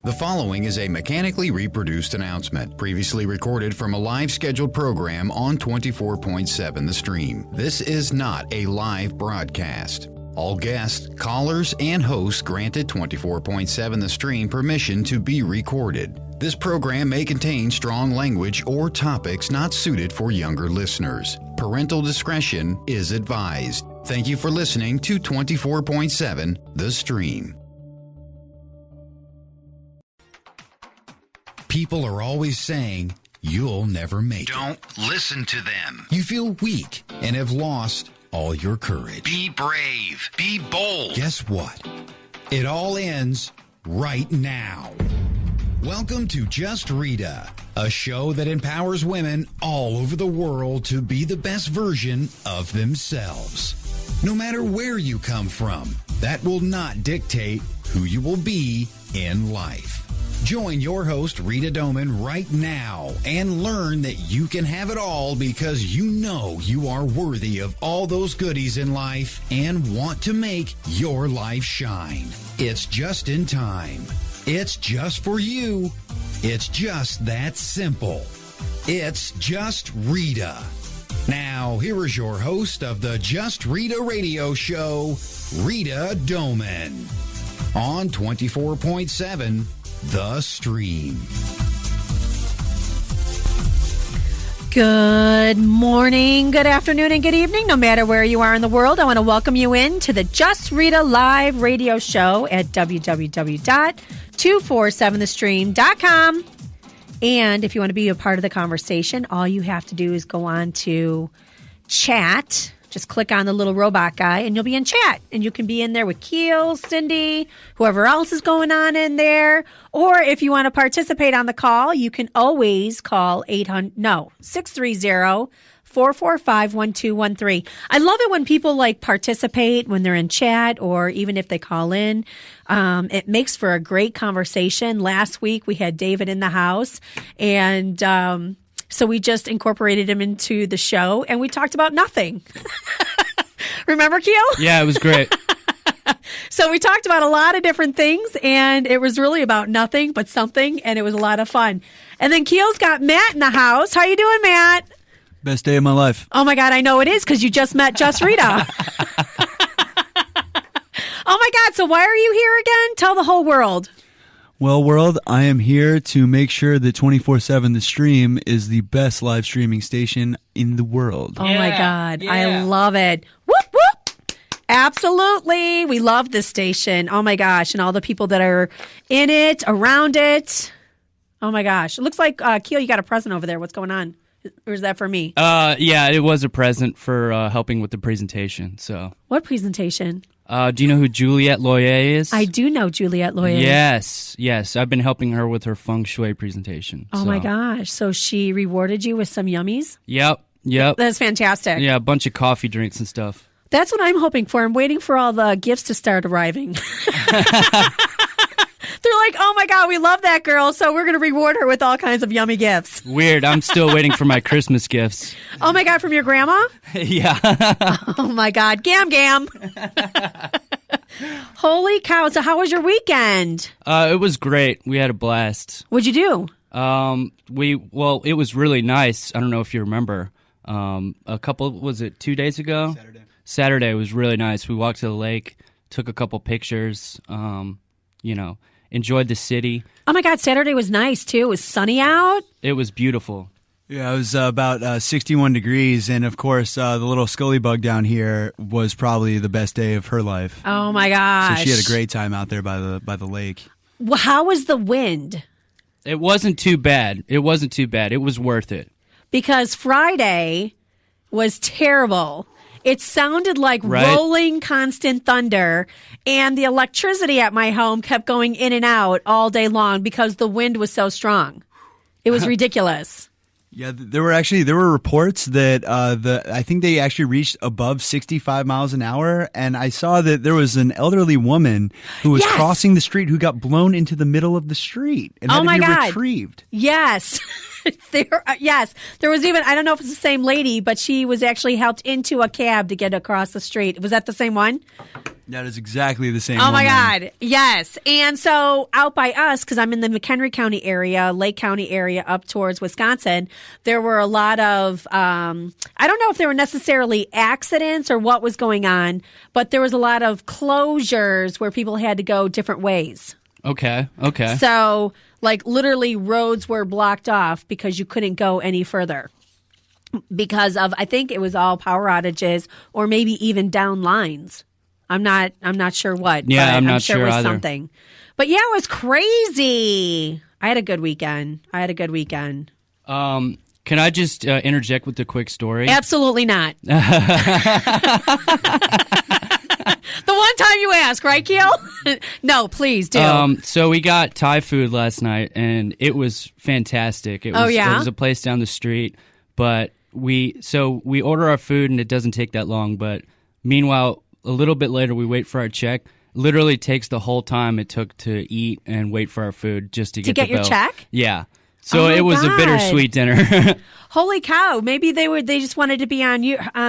The following is a mechanically reproduced announcement, previously recorded from a live scheduled program on 24.7 The Stream. This is not a live broadcast. All guests, callers, and hosts granted 24.7 The Stream permission to be recorded. This program may contain strong language or topics not suited for younger listeners. Parental discretion is advised. Thank you for listening to 24.7 The Stream. People are always saying, you'll never make it. Don't listen to them. You feel weak and have lost all your courage. Be brave. Be bold. Guess what? It all ends right now. Welcome to Just Rita, a show that empowers women all over the world to be the best version of themselves. No matter where you come from, that will not dictate who you will be in life. Join your host, Rita Doman, right now and learn that you can have it all because you know you are worthy of all those goodies in life and want to make your life shine. It's just in time. It's just for you. It's just that simple. It's Just Rita. Now, here is your host of the Just Rita radio show, Rita Doman, on 24.7 The Stream. Good morning, good afternoon, and good evening, no matter where you are in the world. I want to welcome you in to the Just Rita live radio show at www.247thestream.com. And if you want to be a part of the conversation, all you have to do is go on to chat. Just click on the little robot guy and you'll be in chat. And you can be in there with Keel, Cindy, whoever else is going on in there. Or if you want to participate on the call, you can always call 630-445-1213. I love it when people participate when they're in chat or even if they call in. It makes for a great conversation. Last week we had David in the house and so we just incorporated him into the show and we talked about nothing. Remember, Keel? Yeah, it was great. So we talked about a lot of different things and it was really about nothing but something and it was a lot of fun. And then Keel's got Matt in the house. How you doing, Matt? Best day of my life. Oh my God, I know it is because you just met Just Rita. Oh my God, so why are you here again? Tell the whole world. Well, world, I am here to make sure that 24/7 The Stream is the best live streaming station in the world. Oh my God, yeah. I love it. Whoop, whoop. Absolutely. We love this station. Oh my gosh, and all the people that are in it, around it. Oh my gosh. It looks like, Keel, you got a present over there. What's going on? Or is that for me? Yeah, it was a present for helping with the presentation. So, what presentation? Do you know who Juliette Loyer is? I do know Juliette Loyer. Yes. I've been helping her with her feng shui presentation. Oh my gosh. So she rewarded you with some yummies? Yep. That's fantastic. Yeah, a bunch of coffee drinks and stuff. That's what I'm hoping for. I'm waiting for all the gifts to start arriving. They're like, oh my God, we love that girl, so we're going to reward her with all kinds of yummy gifts. Weird. I'm still waiting for my Christmas gifts. Oh my God, from your grandma? Yeah. Oh my God, gam. Holy cow. So how was your weekend? It was great. We had a blast. What'd you do? It was really nice. I don't know if you remember. Was it 2 days ago? Saturday was really nice. We walked to the lake, took a couple pictures, enjoyed the city. Oh my God, Saturday was nice too. It was sunny out. It was beautiful. Yeah, it was about 61 degrees, and of course, the little scully bug down here was probably the best day of her life. Oh my gosh! So she had a great time out there by the lake. Well, how was the wind? It wasn't too bad. It was worth it. Because Friday was terrible. It sounded like rolling constant thunder, and the electricity at my home kept going in and out all day long because the wind was so strong. It was ridiculous. Yeah, there were reports that I think they actually reached above 65 miles an hour, and I saw that there was an elderly woman who was crossing the street who got blown into the middle of the street and had to be retrieved. Yes. There was even, I don't know if it's the same lady, but she was actually helped into a cab to get across the street. Was that the same one? That is exactly the same. Oh my woman. God. Yes. And so out by us, because I'm in the McHenry County area, Lake County area up towards Wisconsin, there were a lot of, I don't know if there were necessarily accidents or what was going on, but there was a lot of closures where people had to go different ways. Okay. So like literally roads were blocked off because you couldn't go any further. Because of, I think it was all power outages or maybe even down lines. I'm not sure what. Yeah, but I'm not sure sure it was either. something. But yeah, it was crazy. I had a good weekend. Can I just interject with a quick story? Absolutely not. The one time you ask, right, Keel? No, please do. So we got Thai food last night, and it was fantastic. It was, yeah? It was a place down the street, but we order our food, and it doesn't take that long. But meanwhile, a little bit later, we wait for our check. Literally takes the whole time it took to eat and wait for our food just to get the your bill. check? Yeah. So Oh my it was God. a bittersweet dinner. Holy cow! Maybe they just wanted to be on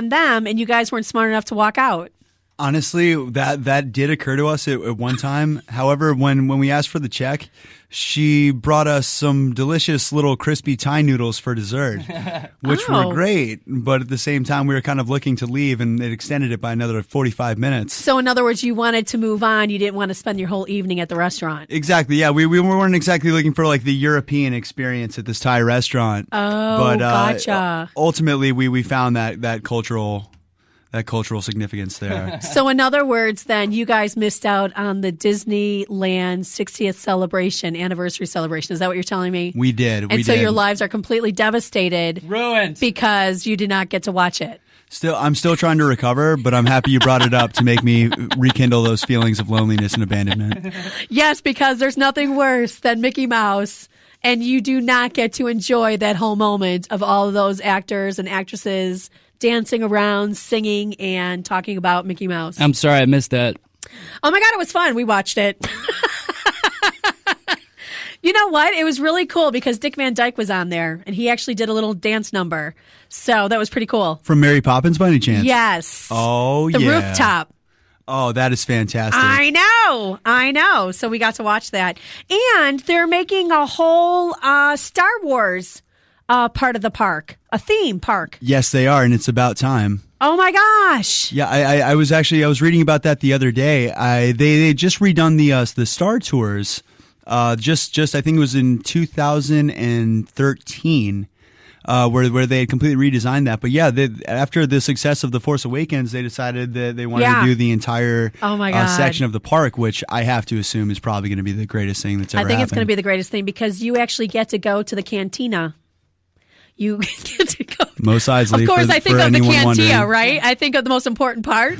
them, and you guys weren't smart enough to walk out. Honestly, that did occur to us at one time. However, when we asked for the check, she brought us some delicious little crispy Thai noodles for dessert, which were great. But at the same time, we were kind of looking to leave, and it extended it by another 45 minutes. So in other words, you wanted to move on. You didn't want to spend your whole evening at the restaurant. Exactly. Yeah, we weren't exactly looking for like the European experience at this Thai restaurant. Oh, but, gotcha. Ultimately, we found that cultural significance there. So in other words, then you guys missed out on the Disneyland 60th anniversary celebration. Is that what you're telling me? We did. And so your lives are completely devastated. Ruined. Because you did not get to watch it. I'm still trying to recover, but I'm happy you brought it up to make me rekindle those feelings of loneliness and abandonment. Yes, because there's nothing worse than Mickey Mouse. And you do not get to enjoy that whole moment of all of those actors and actresses dancing around, singing, and talking about Mickey Mouse. I'm sorry I missed that. Oh my God, it was fun. We watched it. You know what? It was really cool because Dick Van Dyke was on there, and he actually did a little dance number. So that was pretty cool. From Mary Poppins by any chance? Yes. Oh, the yeah. Rooftop. Oh, that is fantastic. I know. So we got to watch that. And they're making a whole Star Wars part of the park, a theme park. Yes, they are, and it's about time. Oh my gosh! Yeah, I was reading about that the other day. They just redone the Star Tours. Just I think it was in 2013. Where they had completely redesigned that. But yeah, after the success of The Force Awakens, they decided that they wanted to do the entire section of the park, which I have to assume is probably going to be the greatest thing that's ever happened. I think it's going to be the greatest thing because you actually get to go to the cantina. You get to go. Mos Eisley. Of course, I think of the cantina, wondering. Right? I think of the most important part.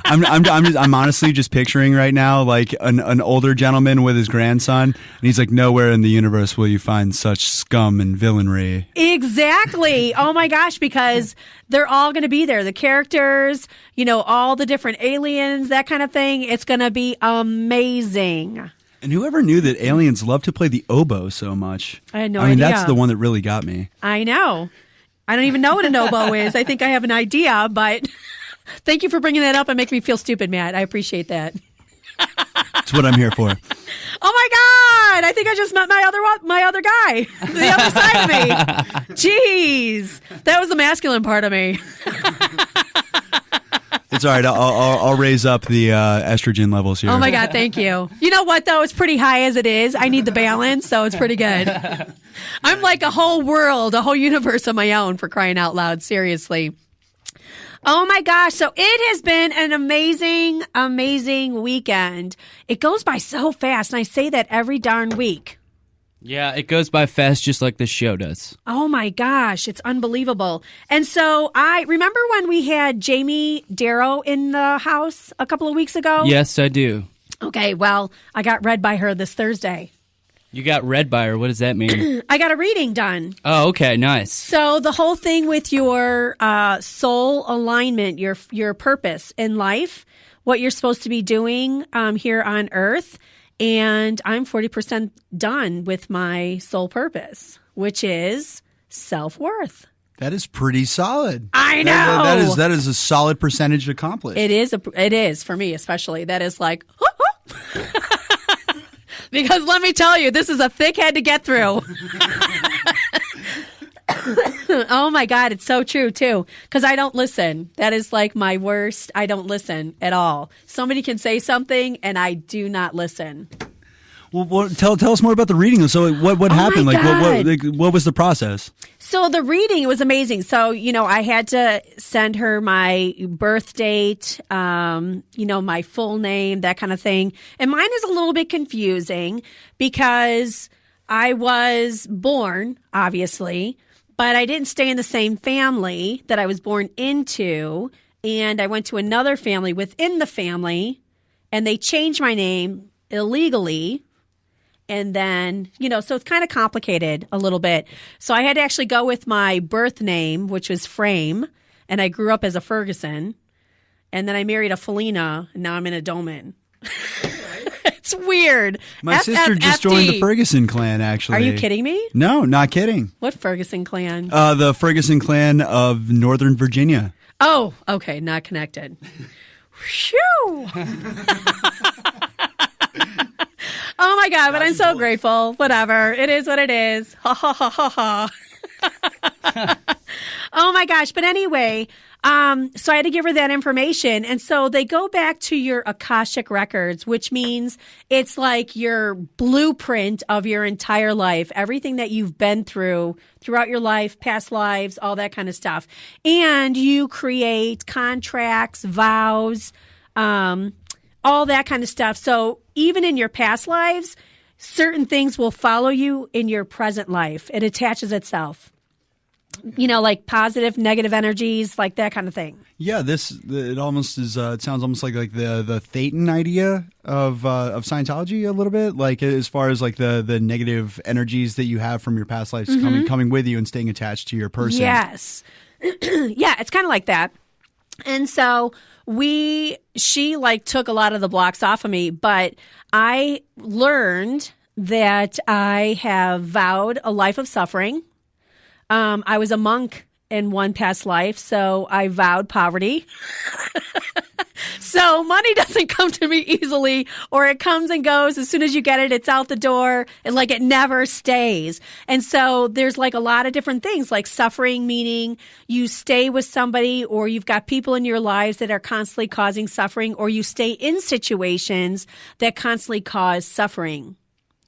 I'm honestly just picturing right now like an older gentleman with his grandson, and he's like, nowhere in the universe will you find such scum and villainy. Exactly. Oh my gosh, because they're all going to be there. The characters, all the different aliens, that kind of thing. It's going to be amazing. And whoever knew that aliens love to play the oboe so much? I had no idea. That's the one that really got me. I know. I don't even know what an oboe is. I think I have an idea, but thank you for bringing that up and making me feel stupid, Matt. I appreciate that. That's what I'm here for. Oh my God! I think I just met my other guy, the other side of me. Jeez, that was the masculine part of me. It's all right. I'll raise up the estrogen levels here. Oh my God, thank you. You know what though? It's pretty high as it is. I need the balance, so it's pretty good. I'm like a whole world, a whole universe of my own, for crying out loud. Seriously. Oh my gosh. So it has been an amazing, amazing weekend. It goes by so fast, and I say that every darn week. Yeah, it goes by fast just like the show does. Oh my gosh, it's unbelievable. And so I remember when we had Jamie Darrow in the house a couple of weeks ago? Yes, I do. Okay, well, I got read by her this Thursday. You got read by her. What does that mean? I got a reading done. Oh, okay, nice. So the whole thing with your soul alignment, your purpose in life, what you're supposed to be doing here on Earth. And I'm 40% done with my soul purpose, which is self-worth. That is pretty solid. I know. That is a solid percentage accomplished. It is for me, especially. That is like, because let me tell you, this is a thick head to get through. Oh my God, it's so true too. Because I don't listen. That is like my worst. I don't listen at all. Somebody can say something and I do not listen. Well, tell us more about the reading. So, what happened? What was the process? So the reading was amazing. So I had to send her my birth date, my full name, that kind of thing. And mine is a little bit confusing because I was born, obviously, but I didn't stay in the same family that I was born into, and I went to another family within the family, and they changed my name illegally. And then, so it's kind of complicated a little bit. So I had to actually go with my birth name, which was Frame, and I grew up as a Ferguson. And then I married a Felina, and now I'm in a Doman. It's weird. My sister just joined the Ferguson clan, actually. Are you kidding me? No, not kidding. What Ferguson clan? The Ferguson clan of Northern Virginia. Oh, okay, not connected. Phew. Oh my God, but I'm so grateful. Whatever. It is what it is. Ha ha ha ha ha. Oh my gosh. But anyway, so I had to give her that information. And so they go back to your Akashic records, which means it's like your blueprint of your entire life, everything that you've been through throughout your life, past lives, all that kind of stuff. And you create contracts, vows, all that kind of stuff. So even in your past lives, certain things will follow you in your present life. It attaches itself. Like positive, negative energies, like that kind of thing. Yeah, it almost is. It sounds almost like the Thetan idea of Scientology a little bit. Like as far as like the negative energies that you have from your past lives coming with you and staying attached to your person. Yes, yeah, it's kind of like that. And so she like took a lot of the blocks off of me, but I learned that I have vowed a life of suffering. I was a monk in one past life, so I vowed poverty. So money doesn't come to me easily, or it comes and goes. As soon as you get it, it's out the door, and like it never stays. And so there's like a lot of different things, like suffering, meaning you stay with somebody, or you've got people in your lives that are constantly causing suffering, or you stay in situations that constantly cause suffering.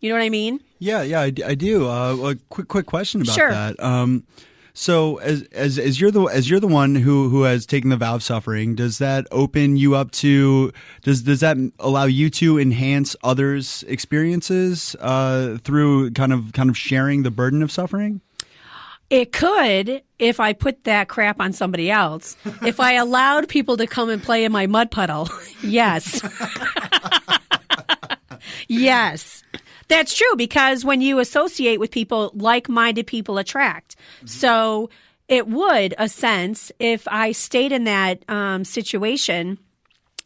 You know what I mean? Yeah, I do. A quick question about Sure. that. So as you're the one who has taken the vow of suffering, does that open you up to does that allow you to enhance others' experiences through kind of sharing the burden of suffering? It could if I put that crap on somebody else. If I allowed people to come and play in my mud puddle, yes. Yes. That's true, because when you associate with people, like-minded people attract. So it would, a sense, if I stayed in that situation,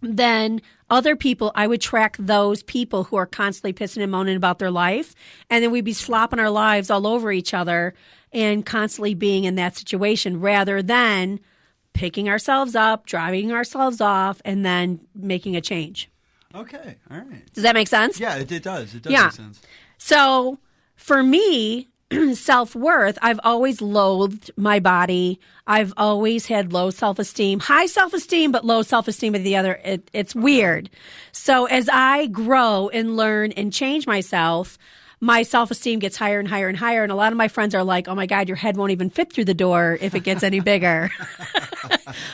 then other people, I would track those people who are constantly pissing and moaning about their life, and then we'd be slopping our lives all over each other and constantly being in that situation, rather than picking ourselves up, driving ourselves off, and then making a change. Okay, all right. Does that make sense? Yeah, it does. It does make sense. So for me, self-worth, I've always loathed my body. I've always had low self-esteem, high self-esteem, but low self-esteem at the other. It's weird. So as I grow and learn and change myself, my self-esteem gets higher and higher and higher. And a lot of my friends are like, oh my God, your head won't even fit through the door if it gets any bigger.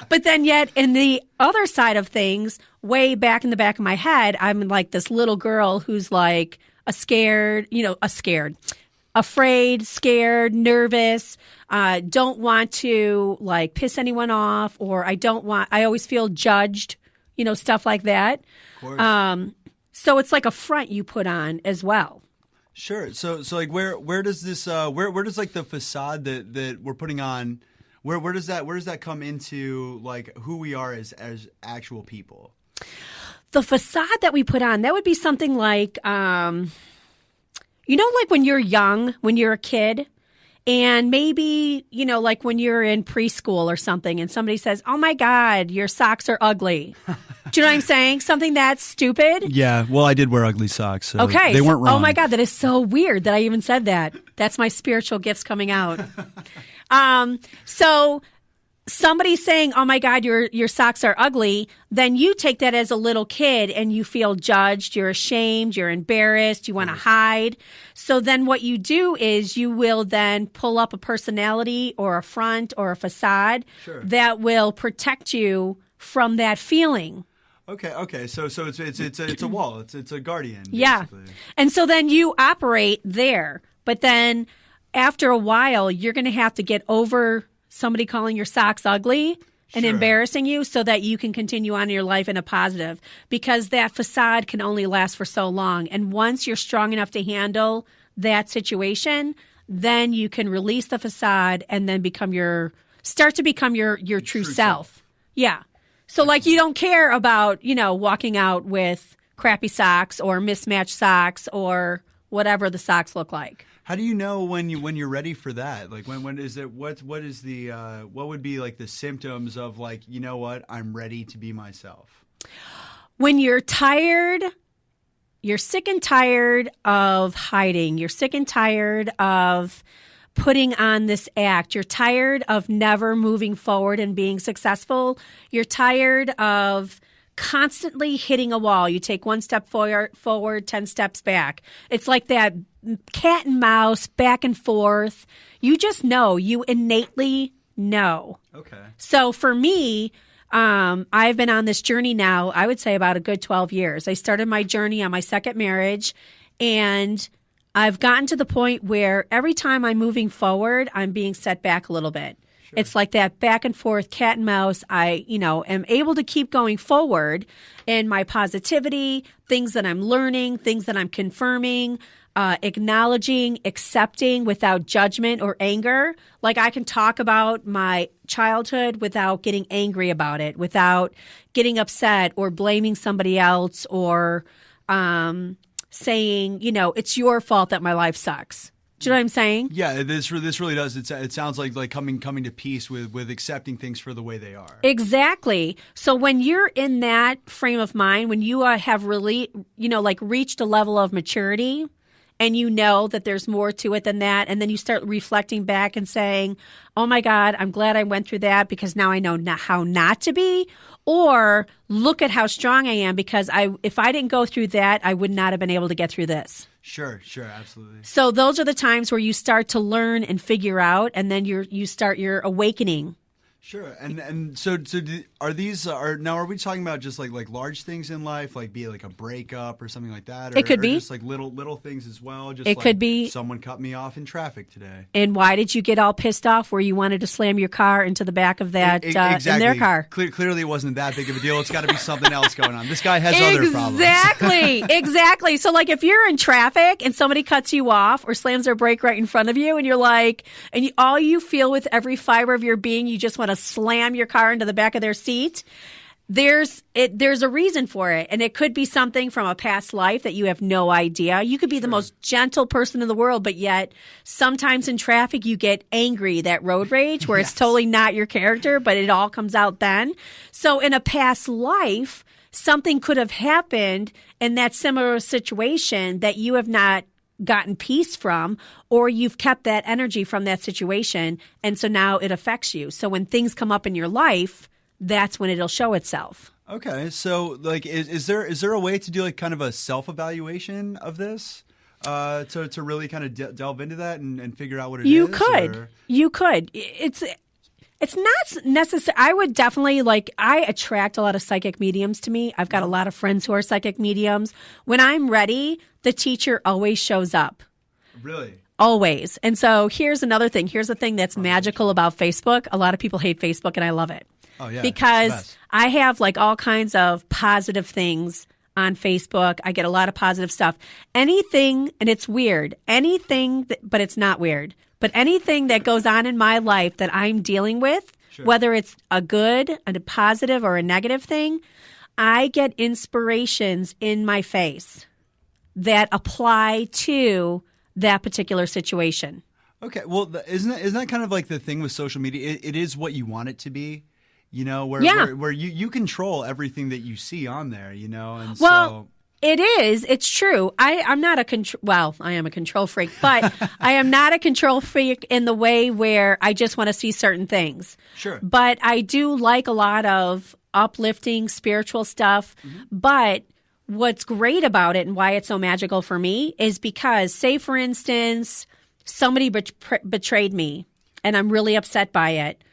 But then yet in the other side of things, way back in the back of my head, I'm like this little girl who's like afraid, scared, nervous, don't want to like piss anyone off, or I always feel judged, stuff like that. Of course. So it's like a front you put on as well. Sure. So like where does this where does like the facade that we're putting on, where does that come into like who we are as actual people? The facade that we put on, that would be something like like when you're young, when you're a kid, And maybe, like when you're in preschool or something and somebody says, oh my God, your socks are ugly. Do you know what I'm saying? Something that's stupid. Yeah. Well, I did wear ugly socks. So okay. They weren't wrong. Oh my God, that is so weird that I even said that. That's my spiritual gifts coming out. So somebody's saying, oh my God, your socks are ugly, then you take that as a little kid and you feel judged, you're ashamed, you're embarrassed, you want to hide. So then what you do is you will then pull up a personality or a front or a facade that will protect you from that feeling. Okay. So it's a wall. It's a guardian. Basically. Yeah. And so then you operate there. But then after a while, you're going to have to get over somebody calling your socks ugly and embarrassing you so that you can continue on in your life in a positive, because that facade can only last for so long. And once you're strong enough to handle that situation, then you can release the facade and then start to become your true self. Yeah. So like you don't care about, walking out with crappy socks or mismatched socks or whatever the socks look like. How do you know when you're ready for that? Like when is it? What would be like the symptoms of like, you know what, I'm ready to be myself? When you're tired, you're sick and tired of hiding. You're sick and tired of putting on this act. You're tired of never moving forward and being successful. You're tired of constantly hitting a wall. You take one step forward, 10 steps back. It's like that cat and mouse back and forth. You just know. You innately know. Okay. So for me, I've been on this journey now, I would say about a good 12 years. I started my journey on my second marriage, and I've gotten to the point where every time I'm moving forward, I'm being set back a little bit. Sure. It's like that back and forth cat and mouse. I, am able to keep going forward in my positivity, things that I'm learning, things that I'm confirming, acknowledging, accepting without judgment or anger. Like I can talk about my childhood without getting angry about it, without getting upset or blaming somebody else or saying, it's your fault that my life sucks. Do you know what I'm saying? Yeah, this really does. It sounds like coming to peace with accepting things for the way they are. Exactly. So when you're in that frame of mind, when you have really, reached a level of maturity, and you know that there's more to it than that, and then you start reflecting back and saying, oh my God, I'm glad I went through that because now I know how not to be, or look at how strong I am because if I didn't go through that, I would not have been able to get through this. Sure, absolutely. So those are the times where you start to learn and figure out, and then you start your awakening. Sure, and so are we talking about just like large things in life, like be like a breakup or something like that? Or, it could be just like little things as well. Just it could be someone cut me off in traffic today. And why did you get all pissed off where you wanted to slam your car into the back of that exactly. in their car? Clearly, it wasn't that big of a deal. It's got to be something else going on. This guy has other problems. Exactly. So like if you're in traffic and somebody cuts you off or slams their brake right in front of you, and you're like, all you feel with every fiber of your being, you just want to slam your car into the back of their seat. There's a reason for it, and it could be something from a past life that you have no idea. You could be the most gentle person in the world, but yet sometimes in traffic you get angry, that road rage where it's totally not your character, but it all comes out then. So in a past life, something could have happened in that similar situation that you have not gotten peace from, or you've kept that energy from that situation, and so now it affects you. So when things come up in your life, that's when it'll show itself. Okay, so like, is there a way to do like kind of a self-evaluation of this, to really kind of delve into that and figure out what it is? You could. It's not necessary. I would definitely I attract a lot of psychic mediums to me. I've got a lot of friends who are psychic mediums. When I'm ready, the teacher always shows up. Really? Always. And so here's another thing. Here's the thing that's magical about Facebook. A lot of people hate Facebook, and I love it. Oh, yeah. Because I have all kinds of positive things on Facebook. I get a lot of positive stuff. Anything, and it's weird, but it's not weird. But anything that goes on in my life that I'm dealing with, whether it's a good, a positive, or a negative thing, I get inspirations in my face that apply to that particular situation. Okay, well, isn't that kind of like the thing with social media? It is what you want it to be, where you control everything that you see on there, and well, it is. It's true. I'm not I am a control freak, but I am not a control freak in the way where I just want to see certain things. Sure. But I do like a lot of uplifting spiritual stuff. Mm-hmm. But what's great about it and why it's so magical for me is because, say, for instance, somebody betrayed me and I'm really upset by it.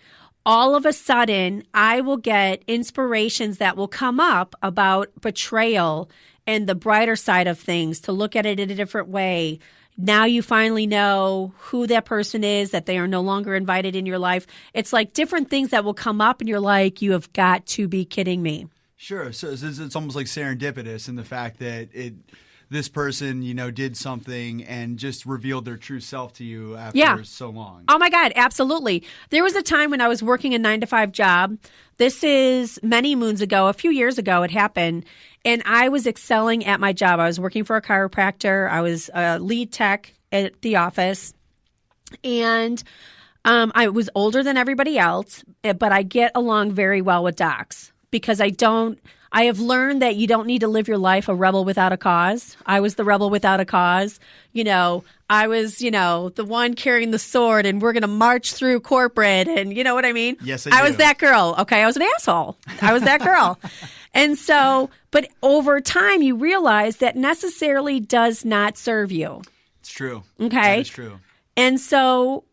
All of a sudden, I will get inspirations that will come up about betrayal and the brighter side of things, to look at it in a different way. Now you finally know who that person is, that they are no longer invited in your life. It's like different things that will come up and you're like, you have got to be kidding me. Sure. So it's almost like serendipitous in the fact that this person, did something and just revealed their true self to you after so long. Oh my God, absolutely. There was a time when I was working a 9-to-5 job. This is many moons ago, a few years ago it happened, and I was excelling at my job. I was working for a chiropractor. I was a lead tech at the office, and I was older than everybody else, but I get along very well with docs because I have learned that you don't need to live your life a rebel without a cause. I was the rebel without a cause. I was, the one carrying the sword and we're going to march through corporate and you know what I mean? Yes, I was that girl. Okay. I was an asshole. I was that girl. And so, but over time you realize that necessarily does not serve you. It's true. Okay. It's true. And so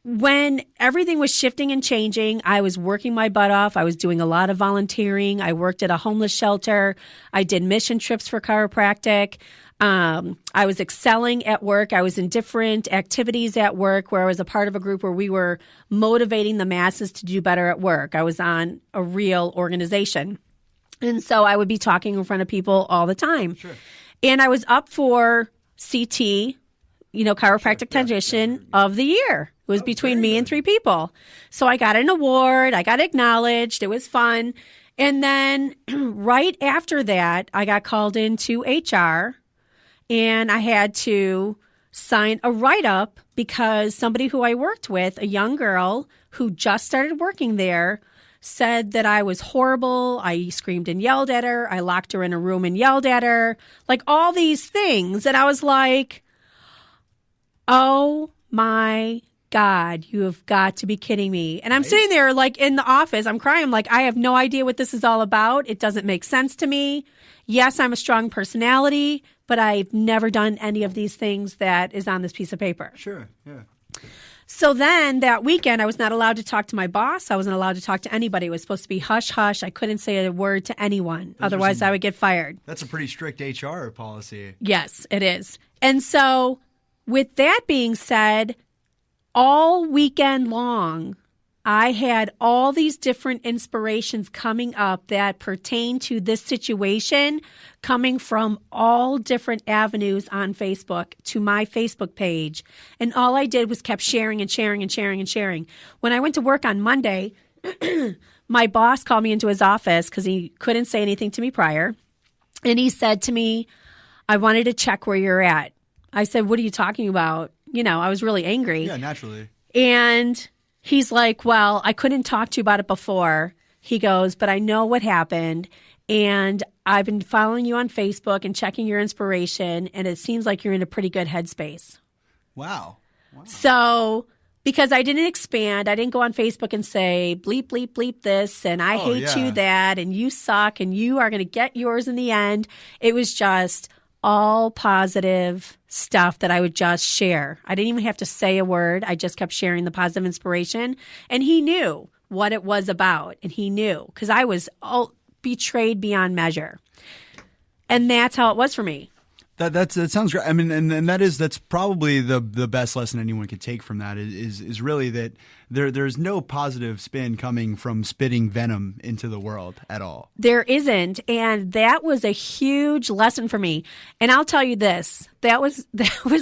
when everything was shifting and changing, I was working my butt off. I was doing a lot of volunteering. I worked at a homeless shelter. I did mission trips for chiropractic. I was excelling at work. I was in different activities at work where I was a part of a group where we were motivating the masses to do better at work. I was on a real organization. And so I would be talking in front of people all the time. Sure. And I was up for CT, chiropractic technician of the year. It was between me and 3 people. So I got an award. I got acknowledged. It was fun. And then right after that, I got called into HR and I had to sign a write-up because somebody who I worked with, a young girl who just started working there, said that I was horrible. I screamed and yelled at her. I locked her in a room and yelled at her. Like all these things. And I was like, oh my God, you have got to be kidding me. And I'm sitting there like in the office, I'm crying. I'm like, I have no idea what this is all about. It doesn't make sense to me. Yes, I'm a strong personality, but I've never done any of these things that is on this piece of paper. Sure, yeah. So then that weekend, I was not allowed to talk to my boss. I wasn't allowed to talk to anybody. It was supposed to be hush, hush. I couldn't say a word to anyone. Otherwise, I would get fired. That's a pretty strict HR policy. Yes, it is. And so with that being said, all weekend long, I had all these different inspirations coming up that pertain to this situation coming from all different avenues on Facebook to my Facebook page. And all I did was kept sharing and sharing and sharing and sharing. When I went to work on Monday, my boss called me into his office because he couldn't say anything to me prior. And he said to me, I wanted to check where you're at. I said, what are you talking about? I was really angry. Yeah, naturally. And he's like, well, I couldn't talk to you about it before. He goes, but I know what happened. And I've been following you on Facebook and checking your inspiration. And it seems like you're in a pretty good headspace. Wow. So because I didn't expand, I didn't go on Facebook and say, bleep, bleep, bleep this. And I hate you that. And you suck. And you are going to get yours in the end. It was just all positive stuff that I would just share. I didn't even have to say a word. I just kept sharing the positive inspiration. And he knew what it was about. And he knew because I was all betrayed beyond measure. And that's how it was for me. That sounds great. I mean, and that's probably the best lesson anyone could take from that is really that there's no positive spin coming from spitting venom into the world at all. There isn't, and that was a huge lesson for me. And I'll tell you this: that was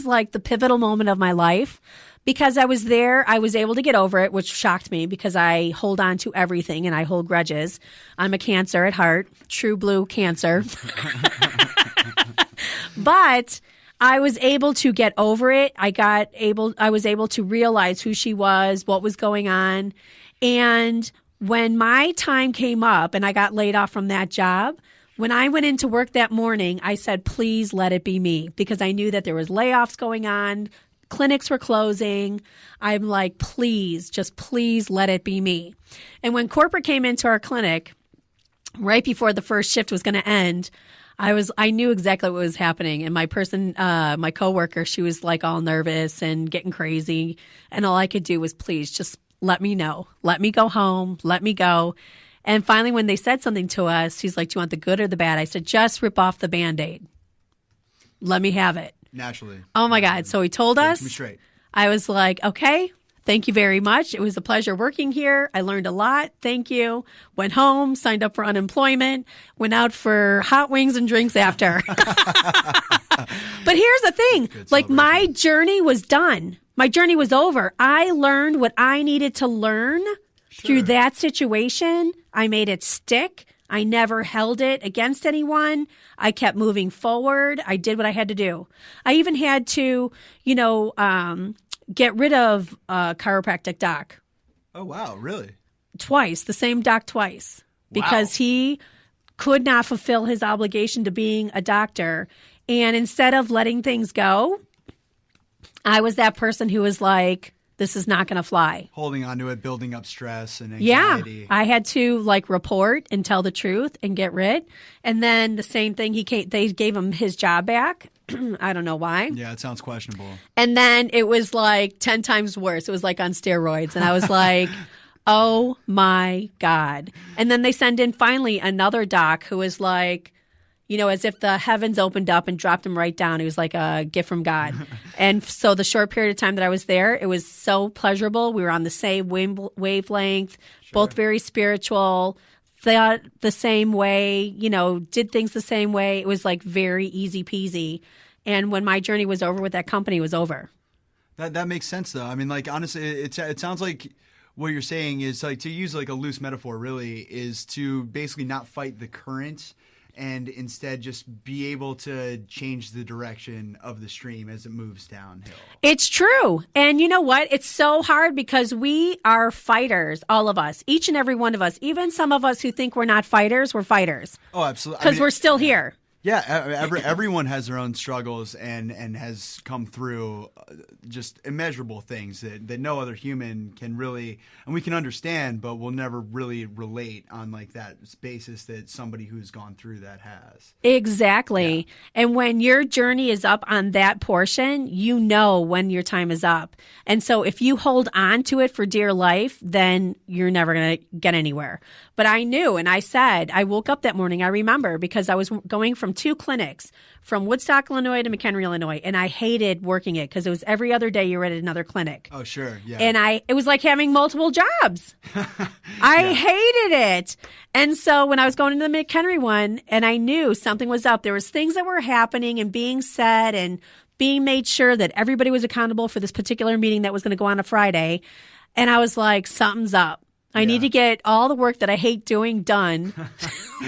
like the pivotal moment of my life. Because I was there, I was able to get over it, which shocked me because I hold on to everything and I hold grudges. I'm a Cancer at heart, true blue Cancer. But I was able to get over it. I was able to realize who she was, what was going on. And when my time came up and I got laid off from that job, when I went into work that morning, I said, please let it be me, because I knew that there was layoffs going on. Clinics were closing. I'm like, please, just please let it be me. And when corporate came into our clinic, right before the first shift was going to end, I knew exactly what was happening. And my coworker, she was like all nervous and getting crazy. And all I could do was, please, just let me know. Let me go home. Let me go. And finally, when they said something to us, he's like, do you want the good or the bad? I said, just rip off the Band-Aid. Let me have it. Naturally. Oh, my God. So he told us. Be straight. I was like, okay, thank you very much. It was a pleasure working here. I learned a lot. Thank you. Went home, signed up for unemployment, went out for hot wings and drinks after. But here's the thing. Like, my journey was done. My journey was over. I learned what I needed to learn through that situation. I made it stick. I never held it against anyone. I kept moving forward. I did what I had to do. I even had to, get rid of a chiropractic doc. Oh, wow. Really? Twice. The same doc twice. Because he could not fulfill his obligation to being a doctor. And instead of letting things go, I was that person who was like, this is not going to fly. Holding on to it, building up stress and anxiety. Yeah, I had to report and tell the truth and get rid. And then the same thing, they gave him his job back. I don't know why. Yeah, it sounds questionable. And then it was like 10 times worse. It was like on steroids. And I was like, oh my God. And then they send in finally another doc who was like, as if the heavens opened up and dropped him right down. He was like a gift from God. And so the short period of time that I was there, it was so pleasurable. We were on the same wavelength, both very spiritual, thought the same way, did things the same way. It was like very easy peasy. And when my journey was over with that company, it was over. That makes sense, though. I mean, like, honestly, it sounds like what you're saying is, like, to use like a loose metaphor, really, is to basically not fight the current and instead just be able to change the direction of the stream as it moves downhill. It's true. And you know what? It's so hard because we are fighters, all of us, each and every one of us. Even some of us who think we're not fighters, we're fighters. Oh, absolutely. Because we're still here. Yeah, everyone has their own struggles and has come through just immeasurable things that no other human can really, and we can understand, but we'll never really relate on like that basis that somebody who's gone through that has. Exactly. Yeah. And when your journey is up on that portion, you know when your time is up. And so if you hold on to it for dear life, then you're never going to get anywhere. But I knew, and I said, I woke up that morning, I remember, because I was going from 2 clinics, from Woodstock, Illinois to McHenry, Illinois, and I hated working it because it was every other day you were at another clinic. Oh, sure, yeah. And it was like having multiple jobs. I hated it. And so when I was going into the McHenry one, and I knew something was up, there was things that were happening and being said and being made sure that everybody was accountable for this particular meeting that was going to go on a Friday. And I was like, something's up. I need to get all the work that I hate doing done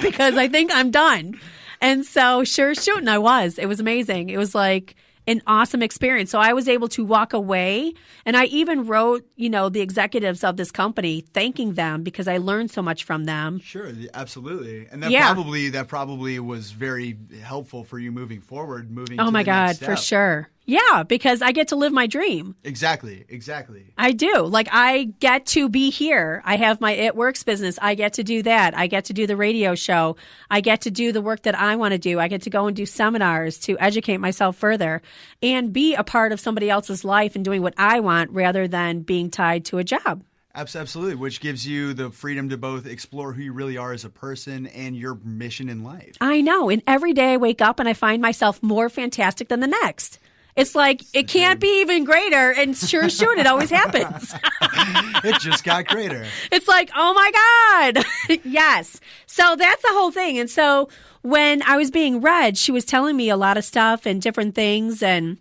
because I think I'm done. And so sure shooting, I was. It was amazing. It was like an awesome experience. So I was able to walk away, and I even wrote, the executives of this company thanking them because I learned so much from them. Sure, absolutely. And that probably was very helpful for you moving forward, Oh my God, for sure. Yeah, because I get to live my dream. Exactly. I do. Like, I get to be here. I have my It Works business. I get to do that. I get to do the radio show. I get to do the work that I want to do. I get to go and do seminars to educate myself further and be a part of somebody else's life and doing what I want rather than being tied to a job. Absolutely, which gives you the freedom to both explore who you really are as a person and your mission in life. I know. And every day I wake up and I find myself more fantastic than the next. It's like, it can't be even greater, and sure shoot, it always happens. It just got greater. It's like, oh my God. Yes. So that's the whole thing. And so when I was being read, she was telling me a lot of stuff and different things, and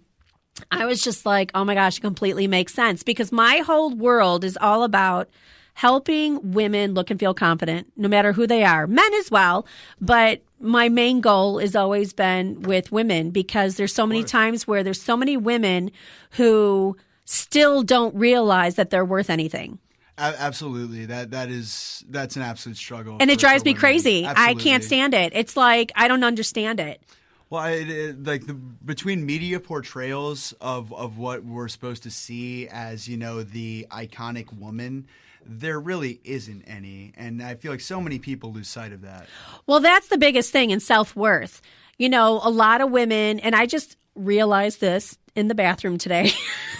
I was just like, oh my gosh, it completely makes sense, because my whole world is all about helping women look and feel confident, no matter who they are, men as well. But my main goal has always been with women, because there's so many times where there's so many women who still don't realize that they're worth anything. Absolutely. That's an absolute struggle. And it drives me women. crazy. Absolutely. I can't stand it. It's like, I don't understand it. Well, between media portrayals of what we're supposed to see as, the iconic woman, there really isn't any. And I feel like so many people lose sight of that. Well, that's the biggest thing in self-worth. A lot of women, and I just realized this in the bathroom today.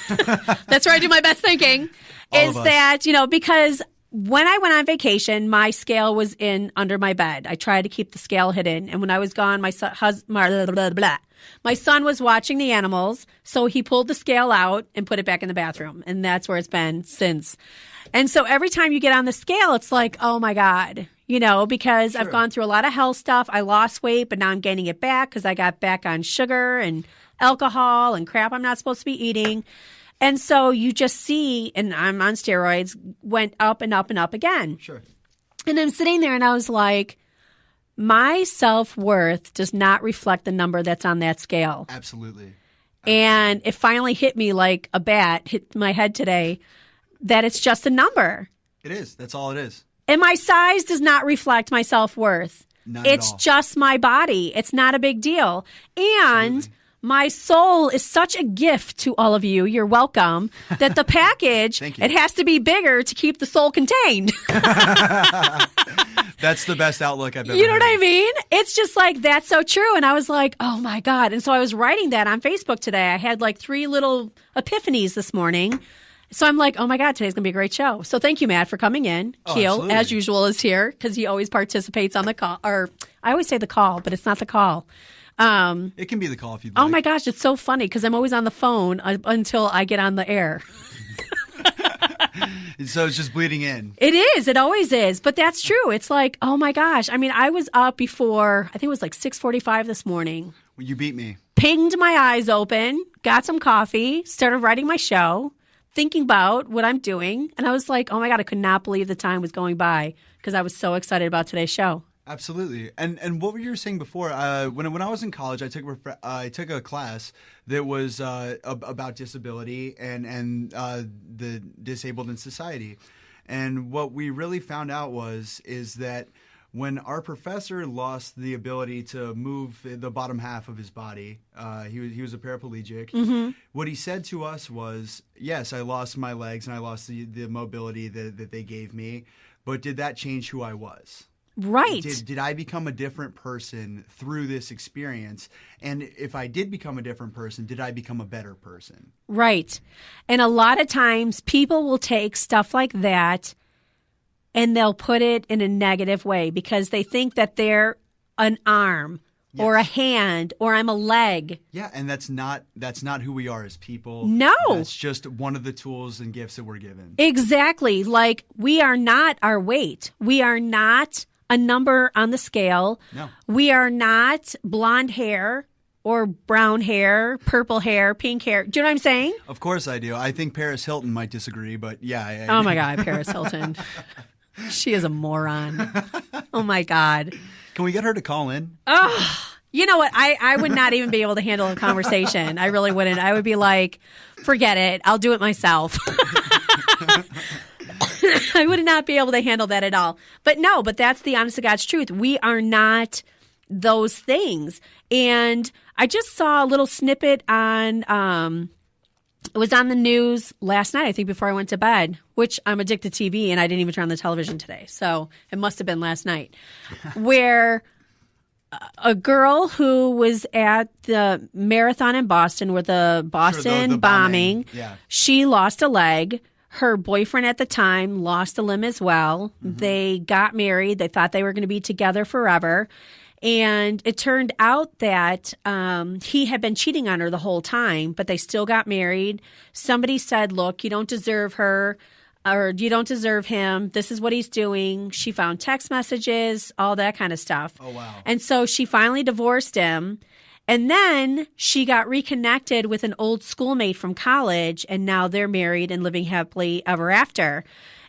That's where I do my best thinking. Is that, because when I went on vacation, my scale was in under my bed. I tried to keep the scale hidden. And when I was gone, my son was watching the animals. So he pulled the scale out and put it back in the bathroom. And that's where it's been since. And so every time you get on the scale, it's like, oh my God, because I've gone through a lot of health stuff. I lost weight, but now I'm gaining it back because I got back on sugar and alcohol and crap I'm not supposed to be eating. And so you just see, and I'm on steroids, went up and up and up again. Sure. And I'm sitting there and I was like, my self-worth does not reflect the number that's on that scale. Absolutely. And it finally hit me like a bat, hit my head today, that it's just a number. It is. That's all it is. And my size does not reflect my self-worth. It's just my body. It's not a big deal. And absolutely. My soul is such a gift to all of you. You're welcome. That the package, it has to be bigger to keep the soul contained. That's the best outlook I've ever You know heard. what I mean? It's just like, that's so true. And I was like, oh my God. And so I was writing that on Facebook today. I had like 3 little epiphanies this morning. So I'm like, oh my God, today's going to be a great show. So thank you, Matt, for coming in. Keel, absolutely. as usual, is here because he always participates on the call. Or I always say the call, but it's not the call. It can be the call if you'd like. Oh my gosh, it's so funny because I'm always on the phone until I get on the air. So it's just bleeding in. It is. It always is. But that's true. It's like, oh my gosh. I mean, I was up before, I think it was like 6:45 this morning. Well, you beat me. Pinged my eyes open, got some coffee, started writing my show, thinking about what I'm doing. And I was like, oh my God, I could not believe the time was going by because I was so excited about today's show. Absolutely. And what were you saying before? When I was in college, I took a class that was about disability and the disabled in society. And what we really found out is that when our professor lost the ability to move the bottom half of his body, he was a paraplegic. Mm-hmm. What he said to us was, yes, I lost my legs and I lost the mobility that they gave me, but did that change who I was? Right. Did I become a different person through this experience? And if I did become a different person, did I become a better person? Right. And a lot of times people will take stuff like that and they'll put it in a negative way because they think that they're an arm or a hand or I'm a leg. Yeah, and that's not who we are as people. No. That's just one of the tools and gifts that we're given. Exactly. Like we are not our weight. We are not a number on the scale. No. We are not blonde hair or brown hair, purple hair, pink hair. Do you know what I'm saying? Of course I do. I think Paris Hilton might disagree, but yeah. Oh my God, Paris Hilton. She is a moron. Oh my God. Can we get her to call in? Oh, you know what? I would not even be able to handle a conversation. I really wouldn't. I would be like, forget it. I'll do it myself. I would not be able to handle that at all. But no, but that's the honest to God's truth. We are not those things. And I just saw a little snippet on, it was on the news last night, I think before I went to bed, which I'm addicted to TV and I didn't even turn on the television today. So it must have been last night, where a girl who was at the marathon in Boston with the Boston the bombing, yeah. She lost a leg. Her boyfriend at the time lost a limb as well. Mm-hmm. They got married. They thought they were going to be together forever. And it turned out that he had been cheating on her the whole time, but they still got married. Somebody said, look, you don't deserve her or you don't deserve him. This is what he's doing. She found text messages, all that kind of stuff. Oh, wow. And so she finally divorced him. And then she got reconnected with an old schoolmate from college, and now they're married and living happily ever after.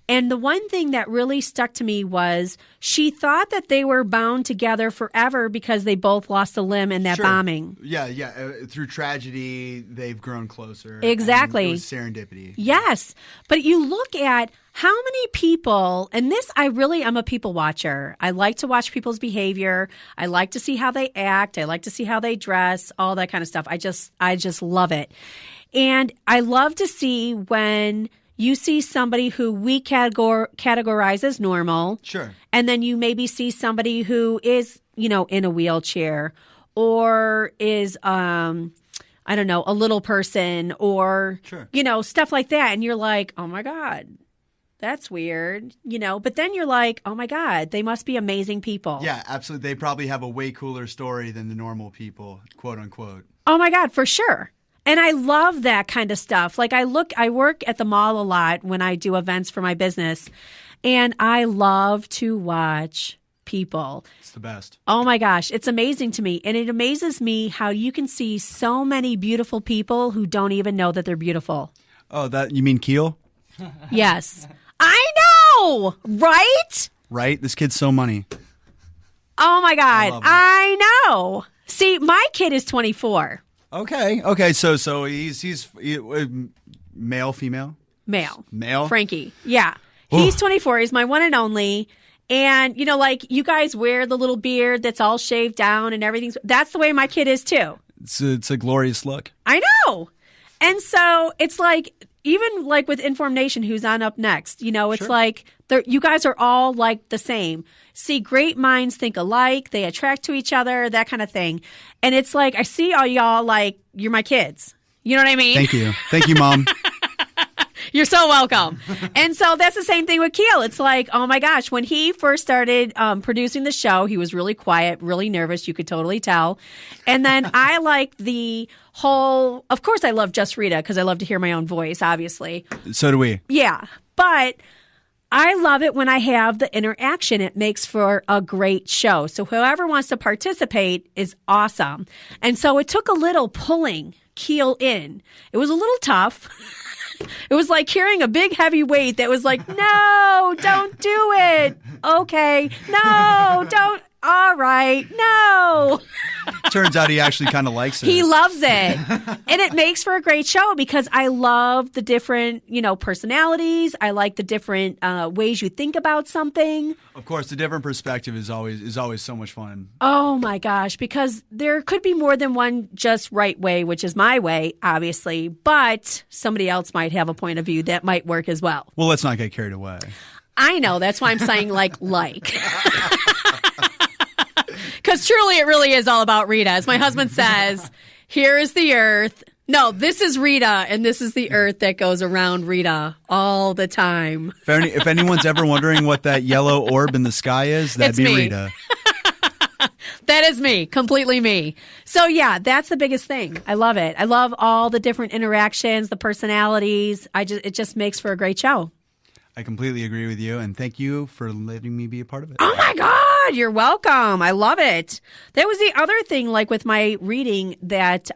And the one thing that really stuck to me was she thought that they were bound together forever because they both lost a limb in that bombing. Yeah. Through tragedy, they've grown closer. Exactly. And it was serendipity. Yes. But you look at how many people, and this, I'm a people watcher. I like to watch people's behavior. I like to see how they act. I like to see how they dress, all that kind of stuff. I just love it. And I love to see when you see somebody who we categorize as normal. Sure. And then you maybe see somebody who is, in a wheelchair or is, I don't know, a little person or, stuff like that. And you're like, oh my God, that's weird, But then you're like, oh my God, they must be amazing people. Yeah, absolutely. They probably have a way cooler story than the normal people, quote unquote. Oh my God, for sure. And I love that kind of stuff. Like I work at the mall a lot when I do events for my business, and I love to watch people. It's the best. Oh my gosh, it's amazing to me. And it amazes me how you can see so many beautiful people who don't even know that they're beautiful. Oh, you mean Keel? Yes. I know, right? Right? This kid's so money. Oh my God, I know. See, my kid is 24. Okay. So he's male, female? Male? Frankie. Yeah. He's 24. He's my one and only. And, like you guys wear the little beard that's all shaved down and everything. That's the way my kid is too. It's a glorious look. I know. And so it's like, even like with Inform Nation, who's on up next, it's like you guys are all like the same. See, great minds think alike. They attract to each other, that kind of thing. And it's like, I see all y'all like you're my kids. You know what I mean? Thank you. Thank you, Mom. You're so welcome. And so that's the same thing with Keel. It's like, oh my gosh, when he first started producing the show, he was really quiet, really nervous. You could totally tell. And then I like the whole, of course I love Just Rita because I love to hear my own voice, obviously. So do we. Yeah. But I love it when I have the interaction. It makes for a great show. So whoever wants to participate is awesome. And so it took a little pulling Keel in. It was a little tough. It was like carrying a big heavy weight that was like, no, don't do it. Okay. No, don't. All right. No. Turns out he actually kind of likes it. He loves it. And it makes for a great show because I love the different, personalities. I like the different ways you think about something. Of course, the different perspective is always so much fun. Oh my gosh, because there could be more than one just right way, which is my way, obviously, but somebody else might have a point of view that might work as well. Well, let's not get carried away. I know. That's why I'm saying like. Because truly it really is all about Rita. As my husband says, here is the earth. No, this is Rita, and this is the earth that goes around Rita all the time. If anyone's ever wondering what that yellow orb in the sky is, that'd be Rita. That is me, completely me. So yeah, that's the biggest thing. I love it. I love all the different interactions, the personalities. It just makes for a great show. I completely agree with you, and thank you for letting me be a part of it. Oh my God, you're welcome. I love it. That was the other thing, like with my reading that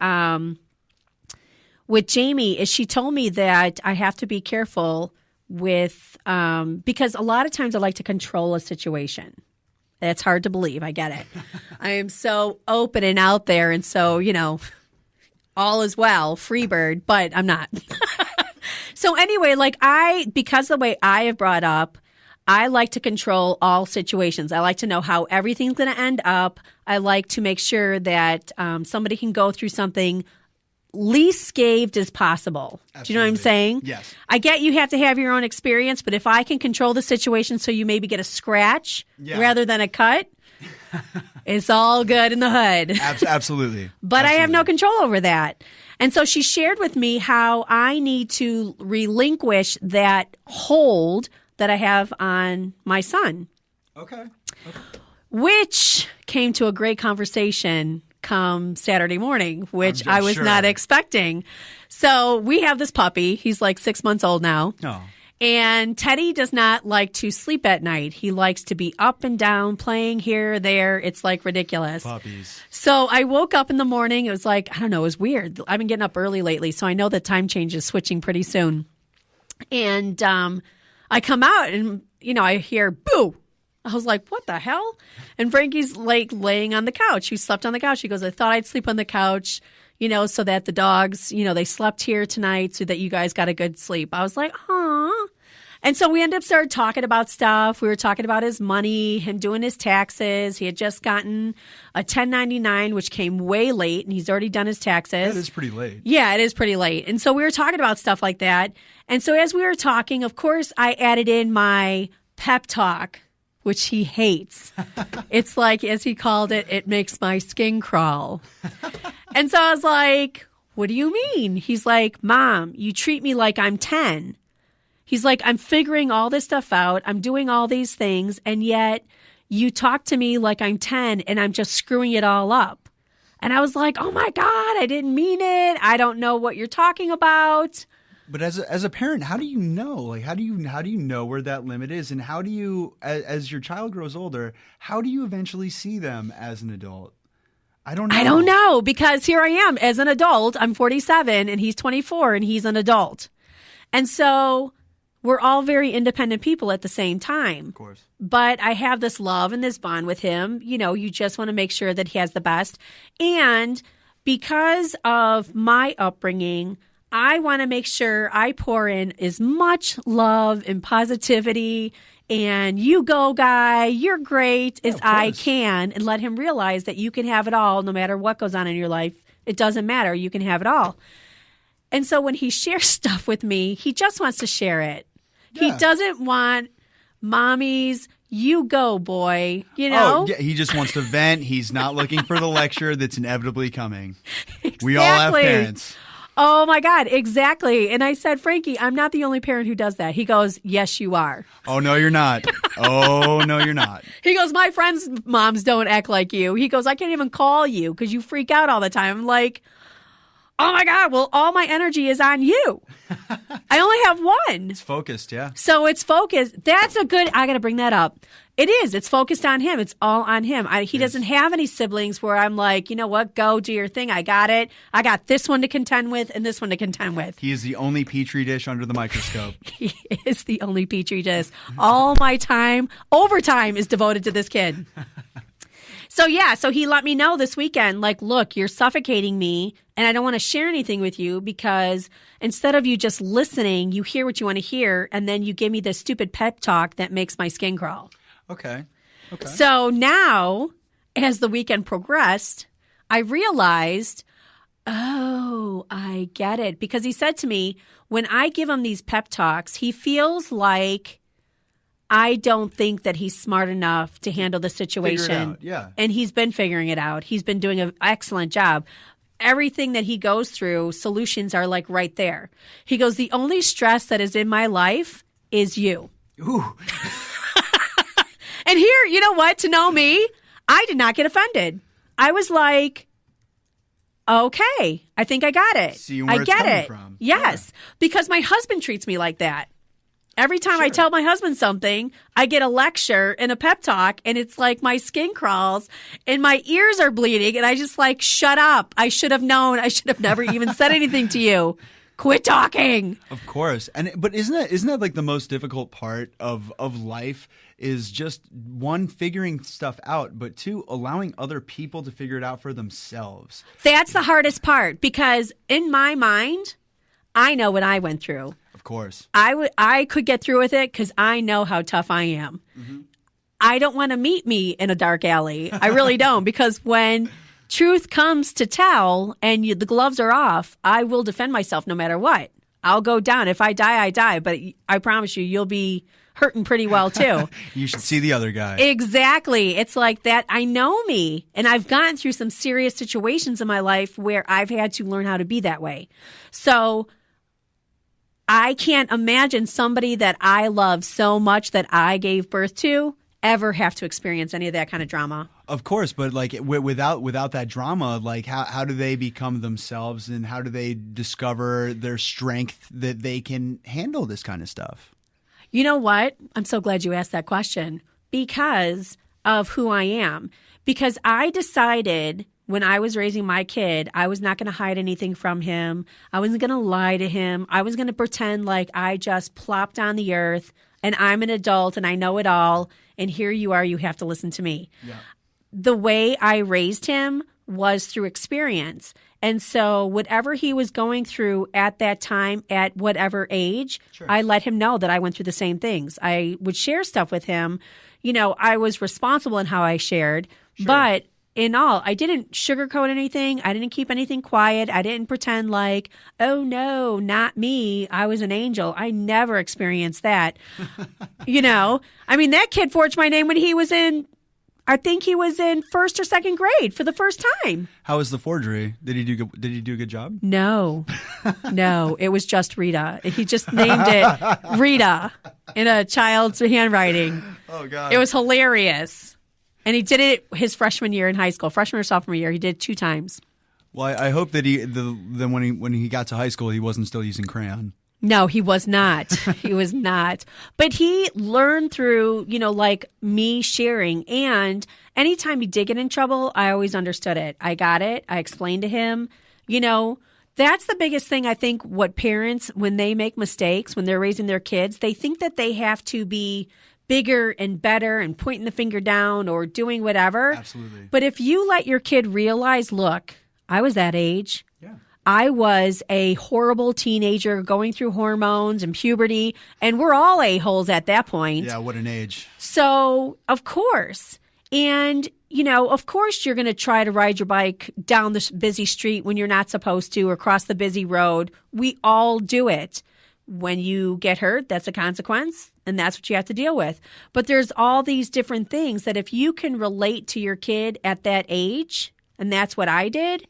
with Jamie, is she told me that I have to be careful with, because a lot of times I like to control a situation. It's hard to believe. I get it. I am so open and out there, and so, all is well, free bird, but I'm not. So anyway, because the way I have brought up, I like to control all situations. I like to know how everything's going to end up. I like to make sure that somebody can go through something least scathed as possible. Absolutely. Do you know what I'm saying? Yes. I get you have to have your own experience, but if I can control the situation so you maybe get a scratch rather than a cut, it's all good in the hood. Absolutely. But I have no control over that. And so she shared with me how I need to relinquish that hold that I have on my son. Okay. Which came to a great conversation come Saturday morning, which I was not expecting. So we have this puppy. He's like 6 months old now. Oh. And Teddy does not like to sleep at night. He likes to be up and down, playing here, there. It's like ridiculous. Puppies. So I woke up in the morning. It was like, I don't know, it was weird. I've been getting up early lately, so I know the time change is switching pretty soon. And I come out and, I hear boo. I was like, what the hell? And Frankie's like laying on the couch. He slept on the couch. He goes, I thought I'd sleep on the couch, so that the dogs, they slept here tonight so that you guys got a good sleep. I was like, huh. And so we ended up started talking about stuff. We were talking about his money, him doing his taxes. He had just gotten a 1099, which came way late, and he's already done his taxes. That is pretty late. Yeah, it is pretty late. And so we were talking about stuff like that. And so as we were talking, of course, I added in my pep talk, which he hates. It's like, as he called it, it makes my skin crawl. And so I was like, what do you mean? He's like, Mom, you treat me like I'm 10. He's like, I'm figuring all this stuff out. I'm doing all these things. And yet you talk to me like I'm 10 and I'm just screwing it all up. And I was like, oh my God, I didn't mean it. I don't know what you're talking about. But as a parent, how do you know? Like, how do you know where that limit is? And how do you, as your child grows older, how do you eventually see them as an adult? I don't know. I don't know, because here I am as an adult. I'm 47 and he's 24 and he's an adult. And so we're all very independent people at the same time. Of course. But I have this love and this bond with him. You just want to make sure that he has the best. And because of my upbringing, I want to make sure I pour in as much love and positivity and you go, guy, you're great as I can, and let him realize that you can have it all no matter what goes on in your life. It doesn't matter. You can have it all. And so when he shares stuff with me, he just wants to share it. Yeah. He doesn't want mommy's, you go, boy, Oh, yeah, he just wants to vent. He's not looking for the lecture that's inevitably coming. Exactly. We all have parents. Oh, my God. Exactly. And I said, Frankie, I'm not the only parent who does that. He goes, yes, you are. Oh, no, you're not. Oh, no, you're not. He goes, my friends' moms don't act like you. He goes, I can't even call you because you freak out all the time. I'm like, oh, my God. Well, all my energy is on you. I only have one. It's focused, yeah. So it's focused. That's a good, I got to bring that up. It is. It's focused on him. It's all on him. He doesn't have any siblings where I'm like, you know what, go do your thing. I got it. I got this one to contend with and this one to contend with. He is the only petri dish under the microscope. He is the only petri dish. All my time, overtime is devoted to this kid. So he let me know this weekend, like, look, you're suffocating me and I don't want to share anything with you because instead of you just listening, you hear what you want to hear and then you give me this stupid pep talk that makes my skin crawl. Okay. So now, as the weekend progressed, I realized, oh, I get it. Because he said to me, when I give him these pep talks, he feels like I don't think that he's smart enough to handle the situation. Figure it out, yeah. And he's been figuring it out. He's been doing an excellent job. Everything that he goes through, solutions are like right there. He goes, the only stress that is in my life is you. Ooh. And here, you know what? To know me, I did not get offended. I was like, okay, I think I got it. See where I it's get coming it. from. Yes, because my husband treats me like that. Every time I tell my husband something, I get a lecture and a pep talk, and it's like my skin crawls and my ears are bleeding, and I just like, shut up. I should have known. I should have never even said anything to you. Quit talking. Of course. But isn't that like the most difficult part of life is just one, figuring stuff out, but two, allowing other people to figure it out for themselves. That's the hardest part because in my mind, I know what I went through. Of course. I could get through with it because I know how tough I am. Mm-hmm. I don't want to meet me in a dark alley. I really don't, because when truth comes to tell and the gloves are off, I will defend myself no matter what. I'll go down. If I die, I die. But I promise you, you'll be hurting pretty well, too. You should see the other guy. Exactly. It's like that. I know me. And I've gotten through some serious situations in my life where I've had to learn how to be that way. So I can't imagine somebody that I love so much that I gave birth to ever have to experience any of that kind of drama. Of course, but like without that drama, like how do they become themselves and how do they discover their strength that they can handle this kind of stuff? You know what? I'm so glad you asked that question because of who I am. Because I decided when I was raising my kid, I was not going to hide anything from him. I wasn't going to lie to him. I was going to pretend like I just plopped on the earth and I'm an adult and I know it all. And here you are, you have to listen to me. Yeah. The way I raised him was through experience. And so whatever he was going through at that time, at whatever age, sure. I let him know that I went through the same things. I would share stuff with him. You know, I was responsible in how I shared, sure. But in all, I didn't sugarcoat anything. I didn't keep anything quiet. I didn't pretend like, oh no, not me. I was an angel. I never experienced that. You know, I mean, that kid forged my name when he was I think he was in first or second grade for the first time. How was the forgery? Did he do a good job? No, it was just Rita. He just named it Rita in a child's handwriting. Oh God! It was hilarious. And he did it his freshman year in high school, freshman or sophomore year. He did it 2 times. Well, I hope that then when he got to high school, he wasn't still using crayon. No, he was not. He was not. But he learned through, you know, like me sharing. And anytime he did get in trouble, I always understood it. I got it. I explained to him. You know, that's the biggest thing I think what parents, when they make mistakes, when they're raising their kids, they think that they have to be bigger and better and pointing the finger down or doing whatever. Absolutely. But if you let your kid realize, look, I was that age. Yeah. I was a horrible teenager going through hormones and puberty, and we're all a-holes at that point. Yeah, what an age. So, of course. And, you know, of course you're going to try to ride your bike down this busy street when you're not supposed to or cross the busy road. We all do it. When you get hurt, that's a consequence, and that's what you have to deal with. But there's all these different things that if you can relate to your kid at that age, and that's what I did,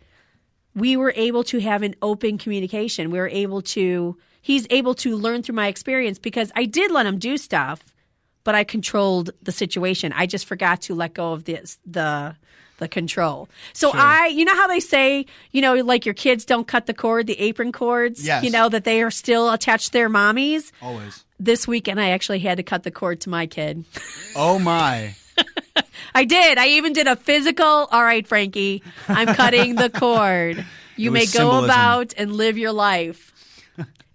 we were able to have an open communication. He's able to learn through my experience because I did let him do stuff, but I controlled the situation. I just forgot to let go of the control. So sure. You know how they say, you know, like your kids don't cut the cord, the apron cords, yes. You know, that they are still attached to their mommies. Always. This weekend, I actually had to cut the cord to my kid. Oh, my. I did. I even did a physical, all right, Frankie, I'm cutting the cord. You may go symbolism. about and live your life.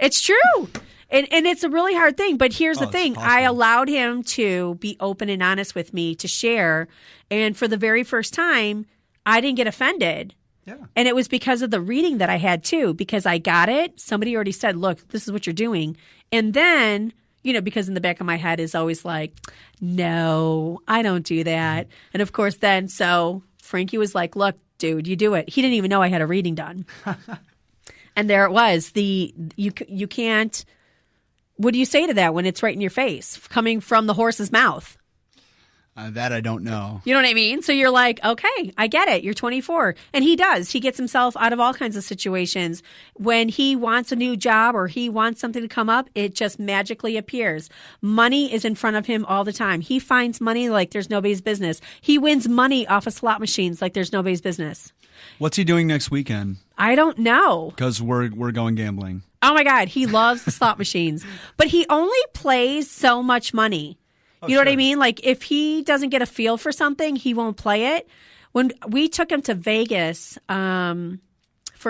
It's true. And it's a really hard thing. But here's the thing. I allowed him to be open and honest with me to share. And for the very first time, I didn't get offended. Yeah. And it was because of the reading that I had, too, because I got it. Somebody already said, look, this is what you're doing. And then, you know, because in the back of my head is always like, no, I don't do that. And of course, then so Frankie was like, look, dude, you do it. He didn't even know I had a reading done. And there it was. You can't. What do you say to that when it's right in your face, coming from the horse's mouth? That I don't know. You know what I mean? So you're like, okay, I get it. You're 24. And he does. He gets himself out of all kinds of situations. When he wants a new job or he wants something to come up, it just magically appears. Money is in front of him all the time. He finds money like there's nobody's business. He wins money off of slot machines like there's nobody's business. What's he doing next weekend? I don't know. Because we're going gambling. Oh, my God. He loves the slot machines. But he only plays so much money. You know what I mean? Like, if he doesn't get a feel for something, he won't play it. When we took him to Vegas for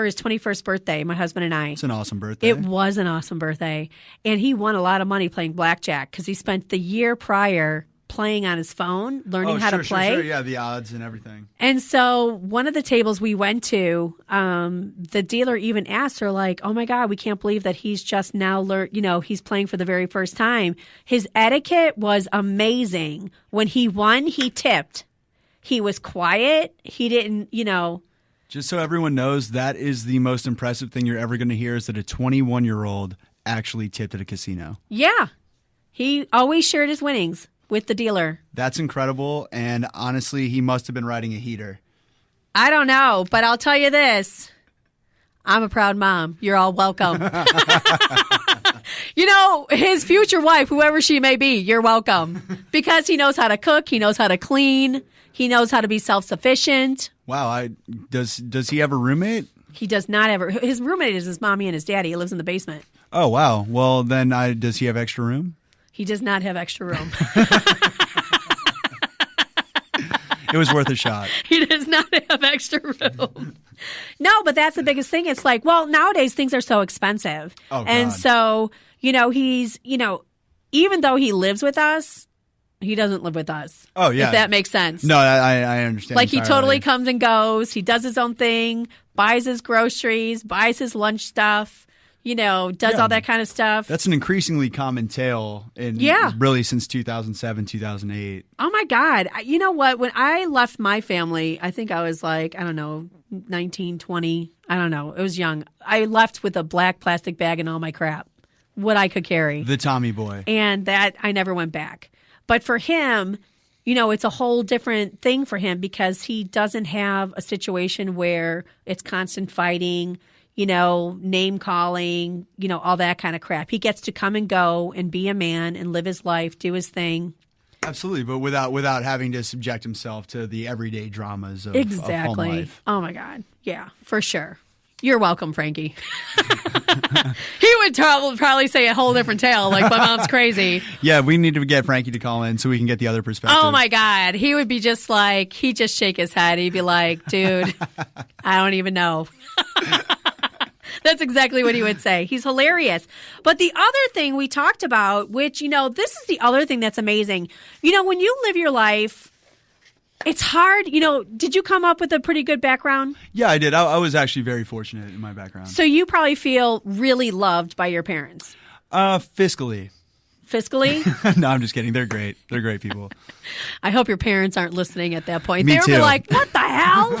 his 21st birthday, my husband and I. It's an awesome birthday. It was an awesome birthday. And he won a lot of money playing blackjack because he spent the year prior playing on his phone, learning how to play. Sure. Yeah, the odds and everything. And so one of the tables we went to, the dealer even asked her, like, oh, my God, we can't believe that he's just now learned, you know, he's playing for the very first time. His etiquette was amazing. When he won, he tipped. He was quiet. He didn't, you know. Just so everyone knows, that is the most impressive thing you're ever going to hear is that a 21-year-old actually tipped at a casino. Yeah. He always shared his winnings with the dealer. That's incredible, and honestly, he must have been riding a heater. I don't know, but I'll tell you this. I'm a proud mom. You're all welcome. You know, his future wife, whoever she may be, you're welcome. Because he knows how to cook, he knows how to clean, he knows how to be self-sufficient. Wow, does he have a roommate? He does not ever. His roommate is his mommy and his daddy. He lives in the basement. Oh, wow. Well, then does he have extra room? He does not have extra room. It was worth a shot. He does not have extra room. No, but that's the biggest thing. It's like, well, nowadays things are so expensive. Oh, and God. so, he's, even though he lives with us, he doesn't live with us. Oh, yeah. If that makes sense. No, I understand. Like, he entirely. totally comes and goes. He does his own thing, buys his groceries, buys his lunch stuff, does all that kind of stuff. That's an increasingly common tale really since 2007, 2008. Oh, my God. You know what? When I left my family, I think I was like, I don't know, 19, 20. I don't know. It was young. I left with a black plastic bag and all my crap, what I could carry. The Tommy boy. And that I never went back. But for him, it's a whole different thing for him because he doesn't have a situation where it's constant fighting, name calling, all that kind of crap. He gets to come and go and be a man and live his life, do his thing. Absolutely, but without having to subject himself to the everyday dramas of home life. Oh, my God. Yeah, for sure. You're welcome, Frankie. He would probably say a whole different tale, like my mom's crazy. Yeah, we need to get Frankie to call in so we can get the other perspective. Oh, my God. He would be just like, he'd just shake his head. He'd be like, dude, I don't even know. That's exactly what he would say. He's hilarious. But the other thing we talked about, which, this is the other thing that's amazing. When you live your life, it's hard. Did you come up with a pretty good background? Yeah, I did. I was actually very fortunate in my background. So you probably feel really loved by your parents. Fiscally. Fiscally? No, I'm just kidding. They're great. They're great people. I hope your parents aren't listening at that point. Me They'll too. be like, what the hell?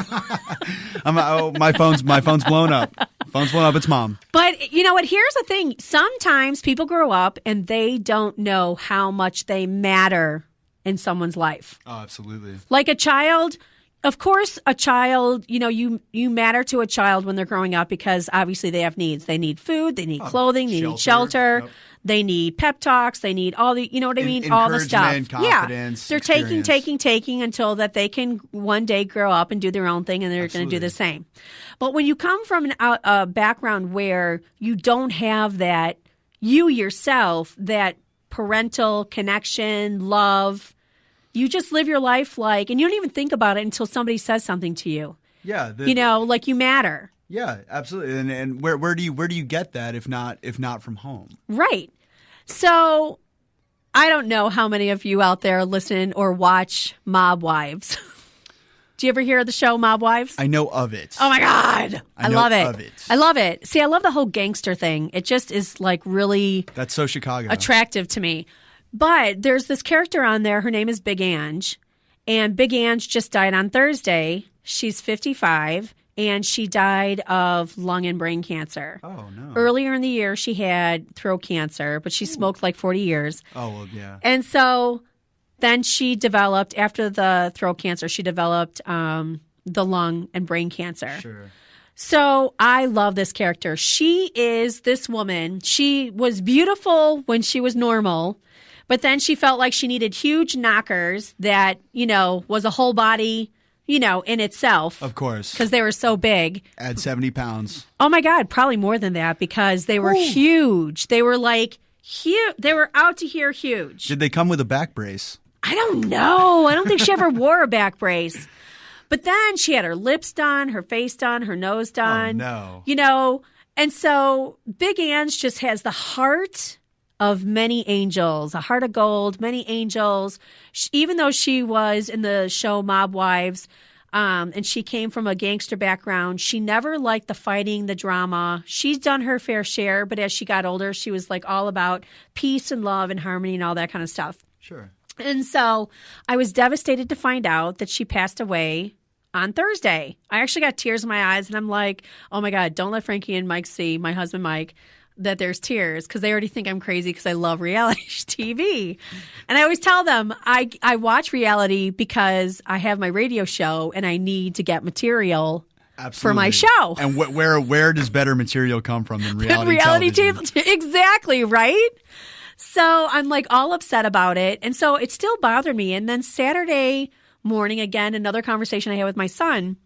My phone's blown up. Phone's blown up. It's mom. But you know what? Here's the thing. Sometimes people grow up and they don't know how much they matter in someone's life. Oh, absolutely. Like a child, of course, a child, you matter to a child when they're growing up because obviously they have needs. They need food, they need clothing, they need shelter, Yep. they need pep talks, they need all the, what I mean? All the stuff. Confidence, they're experience. taking until that they can one day grow up and do their own thing and they're going to do the same. But when you come from a background where you don't have that, you yourself, that parental connection, love, you just live your life like, and you don't even think about it until somebody says something to you. Yeah. Like you matter. Yeah, absolutely. And where do you get that if not from home? Right. So I don't know how many of you out there listen or watch Mob Wives. Do you ever hear of the show Mob Wives? I know of it. Oh my God. I know love it. of it. I love it. See, I love the whole gangster thing. It just is like really That's so Chicago. attractive to me. But there's this character on there. Her name is Big Ange. And Big Ange just died on Thursday. She's 55. And she died of lung and brain cancer. Oh, no. Earlier in the year, she had throat cancer, but she smoked like 40 years. Oh, well, yeah. And so then she developed, after the throat cancer, she developed the lung and brain cancer. Sure. So I love this character. She is this woman. She was beautiful when she was normal, but then she felt like she needed huge knockers that, was a whole body, in itself. Of course. Because they were so big. Add 70 pounds. Oh, my God. Probably more than that because they were huge. They were like huge. They were out to here huge. Did they come with a back brace? I don't know. I don't think she ever wore a back brace. But then she had her lips done, her face done, her nose done. Oh, no. And so Big Ange just has the heart of many angels, a heart of gold, many angels. Even though she was in the show Mob Wives, and she came from a gangster background, she never liked the fighting, the drama. She's done her fair share, but as she got older, she was like all about peace and love and harmony and all that kind of stuff. Sure. And so I was devastated to find out that she passed away on Thursday. I actually got tears in my eyes, and I'm like, oh my God, don't let Frankie and Mike see, my husband Mike, that there's tears because they already think I'm crazy because I love reality TV. And I always tell them I watch reality because I have my radio show and I need to get material for my show. And where does better material come from than reality television? Exactly, right? So I'm like all upset about it. And so it still bothered me. And then Saturday morning, again, another conversation I had with my son.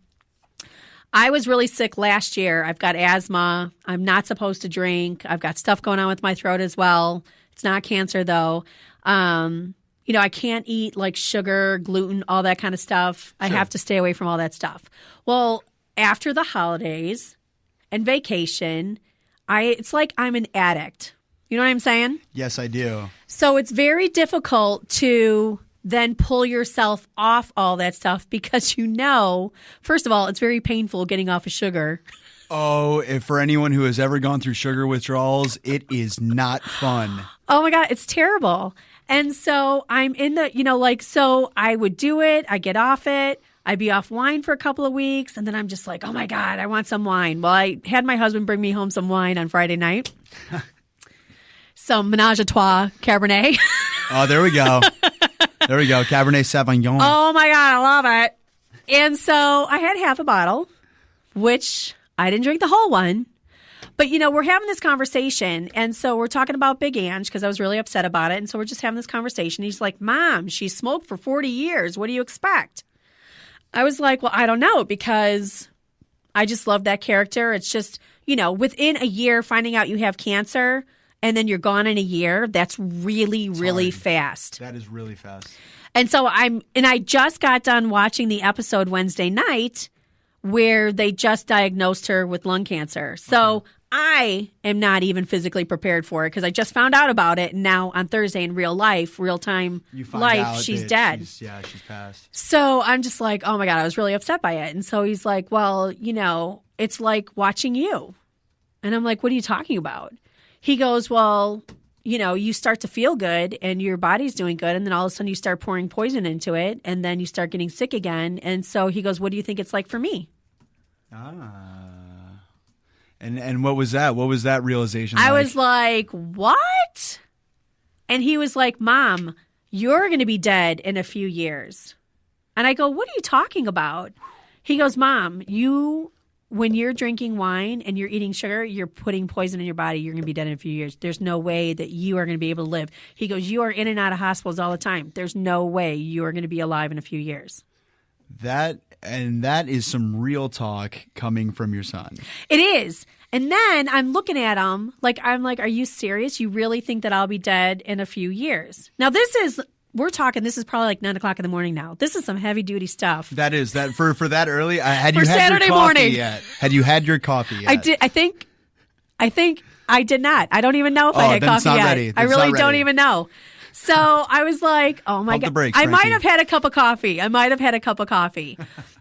I was really sick last year. I've got asthma. I'm not supposed to drink. I've got stuff going on with my throat as well. It's not cancer though. I can't eat like sugar, gluten, all that kind of stuff. I have to stay away from all that stuff. Well, after the holidays and vacation, it's like I'm an addict. You know what I'm saying? Yes, I do. So it's very difficult to then pull yourself off all that stuff because first of all, it's very painful getting off of sugar. Oh, if for anyone who has ever gone through sugar withdrawals, it is not fun. Oh my God, it's terrible. And so I'm in the, so I would do it. I get off it. I'd be off wine for a couple of weeks. And then I'm just like, oh my God, I want some wine. Well, I had my husband bring me home some wine on Friday night. Some Menage a Trois Cabernet. Oh, there we go. There we go. Cabernet Sauvignon. Oh my God, I love it. And so I had half a bottle, which I didn't drink the whole one. But, we're having this conversation. And so we're talking about Big Ange because I was really upset about it. And so we're just having this conversation. He's like, Mom, she smoked for 40 years. What do you expect? I was like, well, I don't know, because I just love that character. It's just, within a year finding out you have cancer and then you're gone in a year, that's really, really fast. That is really fast. And so I just got done watching the episode Wednesday night where they just diagnosed her with lung cancer. So I am not even physically prepared for it because I just found out about it. And now on Thursday in real time life, she's dead. She's passed. So I'm just like, oh my God, I was really upset by it. And so he's like, well, it's like watching you. And I'm like, what are you talking about? He goes, well, you start to feel good and your body's doing good. And then all of a sudden you start pouring poison into it and then you start getting sick again. And so he goes, what do you think it's like for me? And what was that? What was that realization like? I was like, what? And he was like, Mom, you're going to be dead in a few years. And I go, what are you talking about? He goes, Mom, when you're drinking wine and you're eating sugar, you're putting poison in your body. You're going to be dead in a few years. There's no way that you are going to be able to live. He goes, you are in and out of hospitals all the time. There's no way you are going to be alive in a few years. That is some real talk coming from your son. It is. And then I'm looking at him I'm like, are you serious? You really think that I'll be dead in a few years? Now this is probably like 9 o'clock in the morning now. This is some heavy duty stuff. That is that for that early. Had you for had Saturday your coffee morning yet? Had you had your coffee yet? I did. I think I did not. I don't even know if I had coffee yet. Ready. I really don't even know. So I was like, oh my God. Brakes, I might have had a cup of coffee.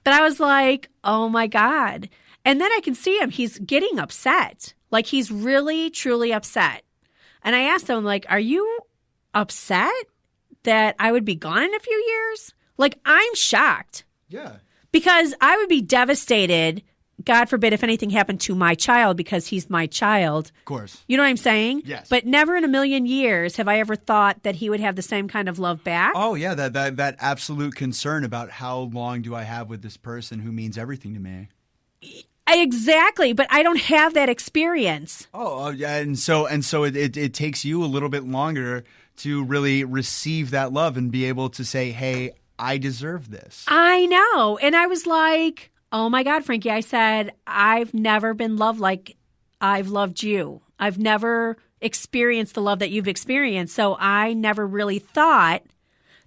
But I was like, oh my God. And then I can see him. He's getting upset. Like he's really, truly upset. And I asked him, like, are you upset that I would be gone in a few years? Like, I'm shocked. Yeah. Because I would be devastated, God forbid, if anything happened to my child because he's my child. Of course. You know what I'm saying? Yes. But never in a million years have I ever thought that he would have the same kind of love back. Oh, yeah. That absolute concern about how long do I have with this person who means everything to me. Exactly, but I don't have that experience. Oh, yeah, and so it takes you a little bit longer to really receive that love and be able to say, "Hey, I deserve this." I know, and I was like, "Oh my God, Frankie!" I said, "I've never been loved like I've loved you. I've never experienced the love that you've experienced. So I never really thought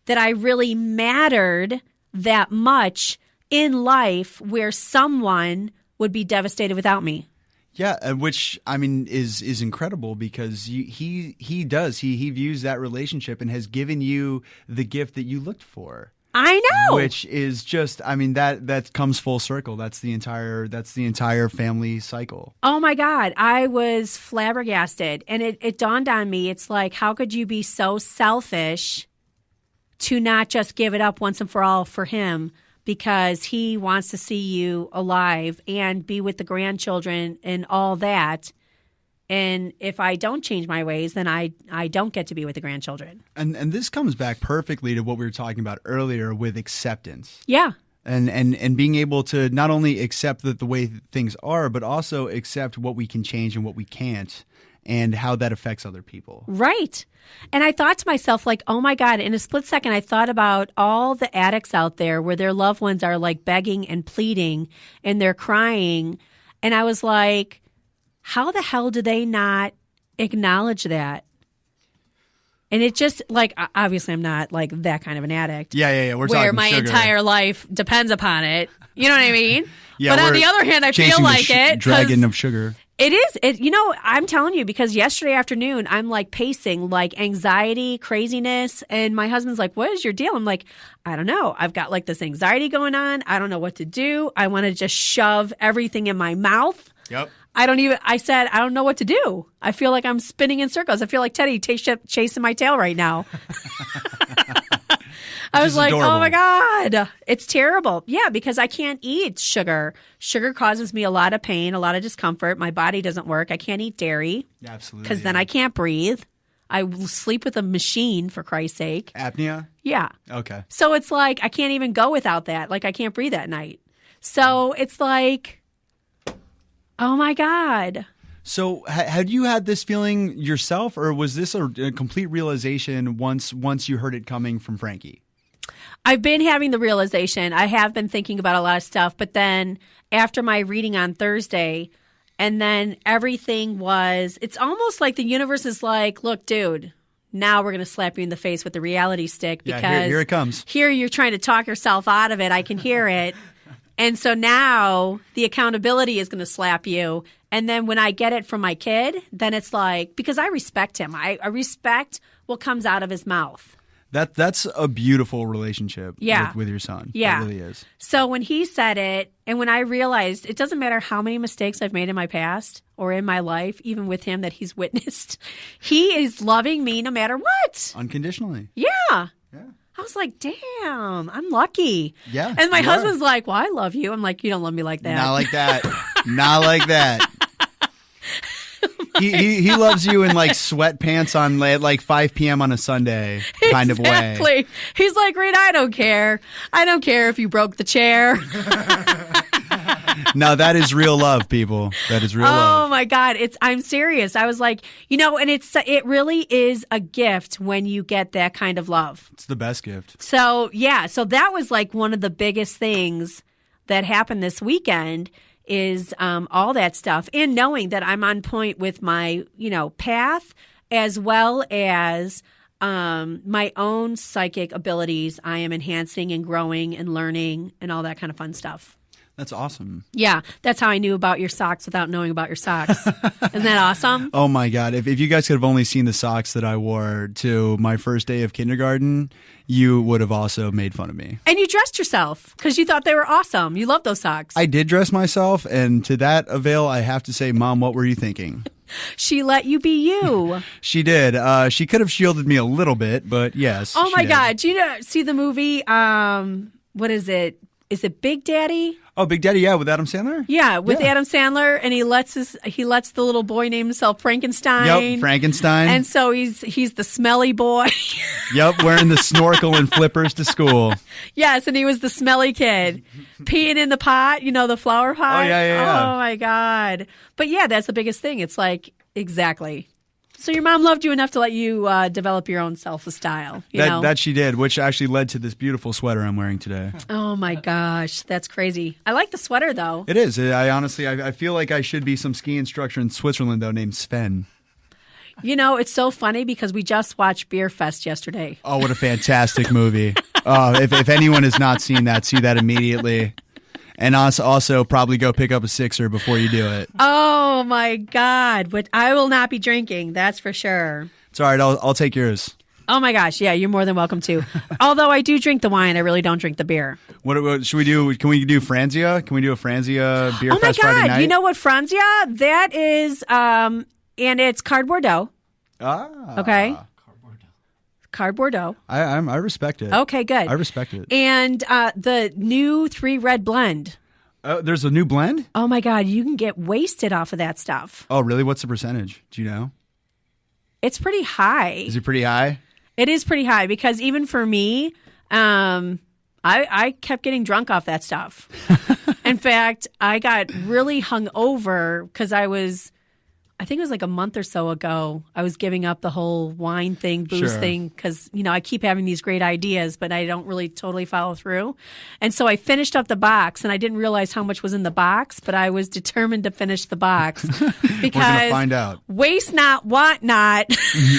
that I really mattered that much in life, where someone would be devastated without me." Yeah, which I mean is incredible because he views that relationship and has given you the gift that you looked for. I know, which is just that comes full circle. That's the entire family cycle. Oh my God, I was flabbergasted, and it dawned on me. It's like, how could you be so selfish to not just give it up once and for all for him? Because he wants to see you alive and be with the grandchildren and all that. And if I don't change my ways, then I don't get to be with the grandchildren. And this comes back perfectly to what we were talking about earlier with acceptance. Yeah. And being able to not only accept the way things are, but also accept what we can change and what we can't, and how that affects other people. Right. And I thought to myself, like, oh my God, in a split second, I thought about all the addicts out there where their loved ones are like begging and pleading and they're crying. And I was like, how the hell do they not acknowledge that? And it just, like, obviously I'm not, like, that kind of an addict. Yeah. We're where talking my sugar. entire life depends upon it. You know what I mean? Yeah, but on the other hand, I feel like it. Dragon of sugar. It is. You know, I'm telling you, because yesterday afternoon, I'm like pacing, like anxiety, craziness. And my husband's like, what is your deal? I'm like, I don't know. I've got like this anxiety going on. I don't know what to do. I want to just shove everything in my mouth. Yep. I said, I don't know what to do. I feel like I'm spinning in circles. I feel like Teddy chasing my tail right now. I was like, adorable. oh my God, it's terrible. Yeah, because I can't eat sugar. Sugar causes me a lot of pain, a lot of discomfort. My body doesn't work. I can't eat dairy. Absolutely. Because then I can't breathe. I will sleep with a machine, for Christ's sake. Apnea? Yeah. Okay. So it's like, I can't even go without that. Like, I can't breathe at night. So it's like, oh my God. So had you had this feeling yourself, or was this a complete realization once you heard it coming from Frankie? I've been having the realization. I have been thinking about a lot of stuff, but then after my reading on Thursday, and then everything it's almost like the universe is like, look, dude, now we're going to slap you in the face with the reality stick because here it comes. Here you're trying to talk yourself out of it. I can hear it. And so now the accountability is going to slap you. And then when I get it from my kid, then it's like, because I respect him. I respect what comes out of his mouth. That's a beautiful relationship with your son. Yeah. It really is. So when he said it, and when I realized it doesn't matter how many mistakes I've made in my past or in my life, even with him that he's witnessed, he is loving me no matter what. Unconditionally. Yeah. Yeah. I was like, damn, I'm lucky. Yeah. And my husband's like, well, I love you. I'm like, you don't love me like that. Not like that. Not like that. He loves you in like sweatpants on at like 5 p.m. on a Sunday kind of way. Exactly. He's like, Rita, I don't care. I don't care if you broke the chair. No, that is real love, people. That is real love. Oh my God. I'm serious. I was like, and it really is a gift when you get that kind of love. It's the best gift. So yeah, so that was like one of the biggest things that happened this weekend is all that stuff, and knowing that I'm on point with my, path, as well as my own psychic abilities. I am enhancing and growing and learning and all that kind of fun stuff. That's awesome. Yeah, that's how I knew about your socks without knowing about your socks. Isn't that awesome? Oh my God. If you guys could have only seen the socks that I wore to my first day of kindergarten, you would have also made fun of me. And you dressed yourself because you thought they were awesome. You love those socks. I did dress myself, and to that avail, I have to say, Mom, what were you thinking? She let you be you. She did. She could have shielded me a little bit, but yes. Oh my did. God. Do you see the movie? What is it? Is it Big Daddy? Oh, Big Daddy, yeah, with Adam Sandler? Yeah, with Adam Sandler, and he lets the little boy name himself Frankenstein. Yep, Frankenstein. And so he's the smelly boy. Yep, wearing the snorkel and flippers to school. Yes, and he was the smelly kid. Peeing in the pot, the flower pot. Oh, yeah. Oh, my God. But yeah, that's the biggest thing. It's like, exactly. So your mom loved you enough to let you develop your own self-style. That she did, which actually led to this beautiful sweater I'm wearing today. Oh my gosh, that's crazy. I like the sweater though. It is. I honestly, I feel like I should be some ski instructor in Switzerland though, named Sven. It's so funny because we just watched Beer Fest yesterday. Oh, what a fantastic movie! If anyone has not seen that, see that immediately. And also probably go pick up a sixer before you do it. Oh, my God. But I will not be drinking. That's for sure. It's all right. I'll take yours. Oh, my gosh. Yeah, you're more than welcome to. Although I do drink the wine. I really don't drink the beer. What should we do? Can we do Franzia? Can we do a Franzia Beer Fest Friday night? Oh, my God. You know what Franzia? That is, and it's Card Bordeaux. Ah. Okay. Card Bordeaux. I respect it. Okay, good. I respect it. And the new 3 Red blend. There's a new blend? Oh, my God. You can get wasted off of that stuff. Oh, really? What's the percentage? Do you know? It's pretty high. Is it pretty high? It is pretty high because even for me, I kept getting drunk off that stuff. In fact, I got really hungover because I think it was like a month or so ago, I was giving up the whole wine thing, booze thing, because, I keep having these great ideas, but I don't really totally follow through. And so I finished up the box, and I didn't realize how much was in the box, but I was determined to finish the box. Because we're going to find out. Waste not, want not.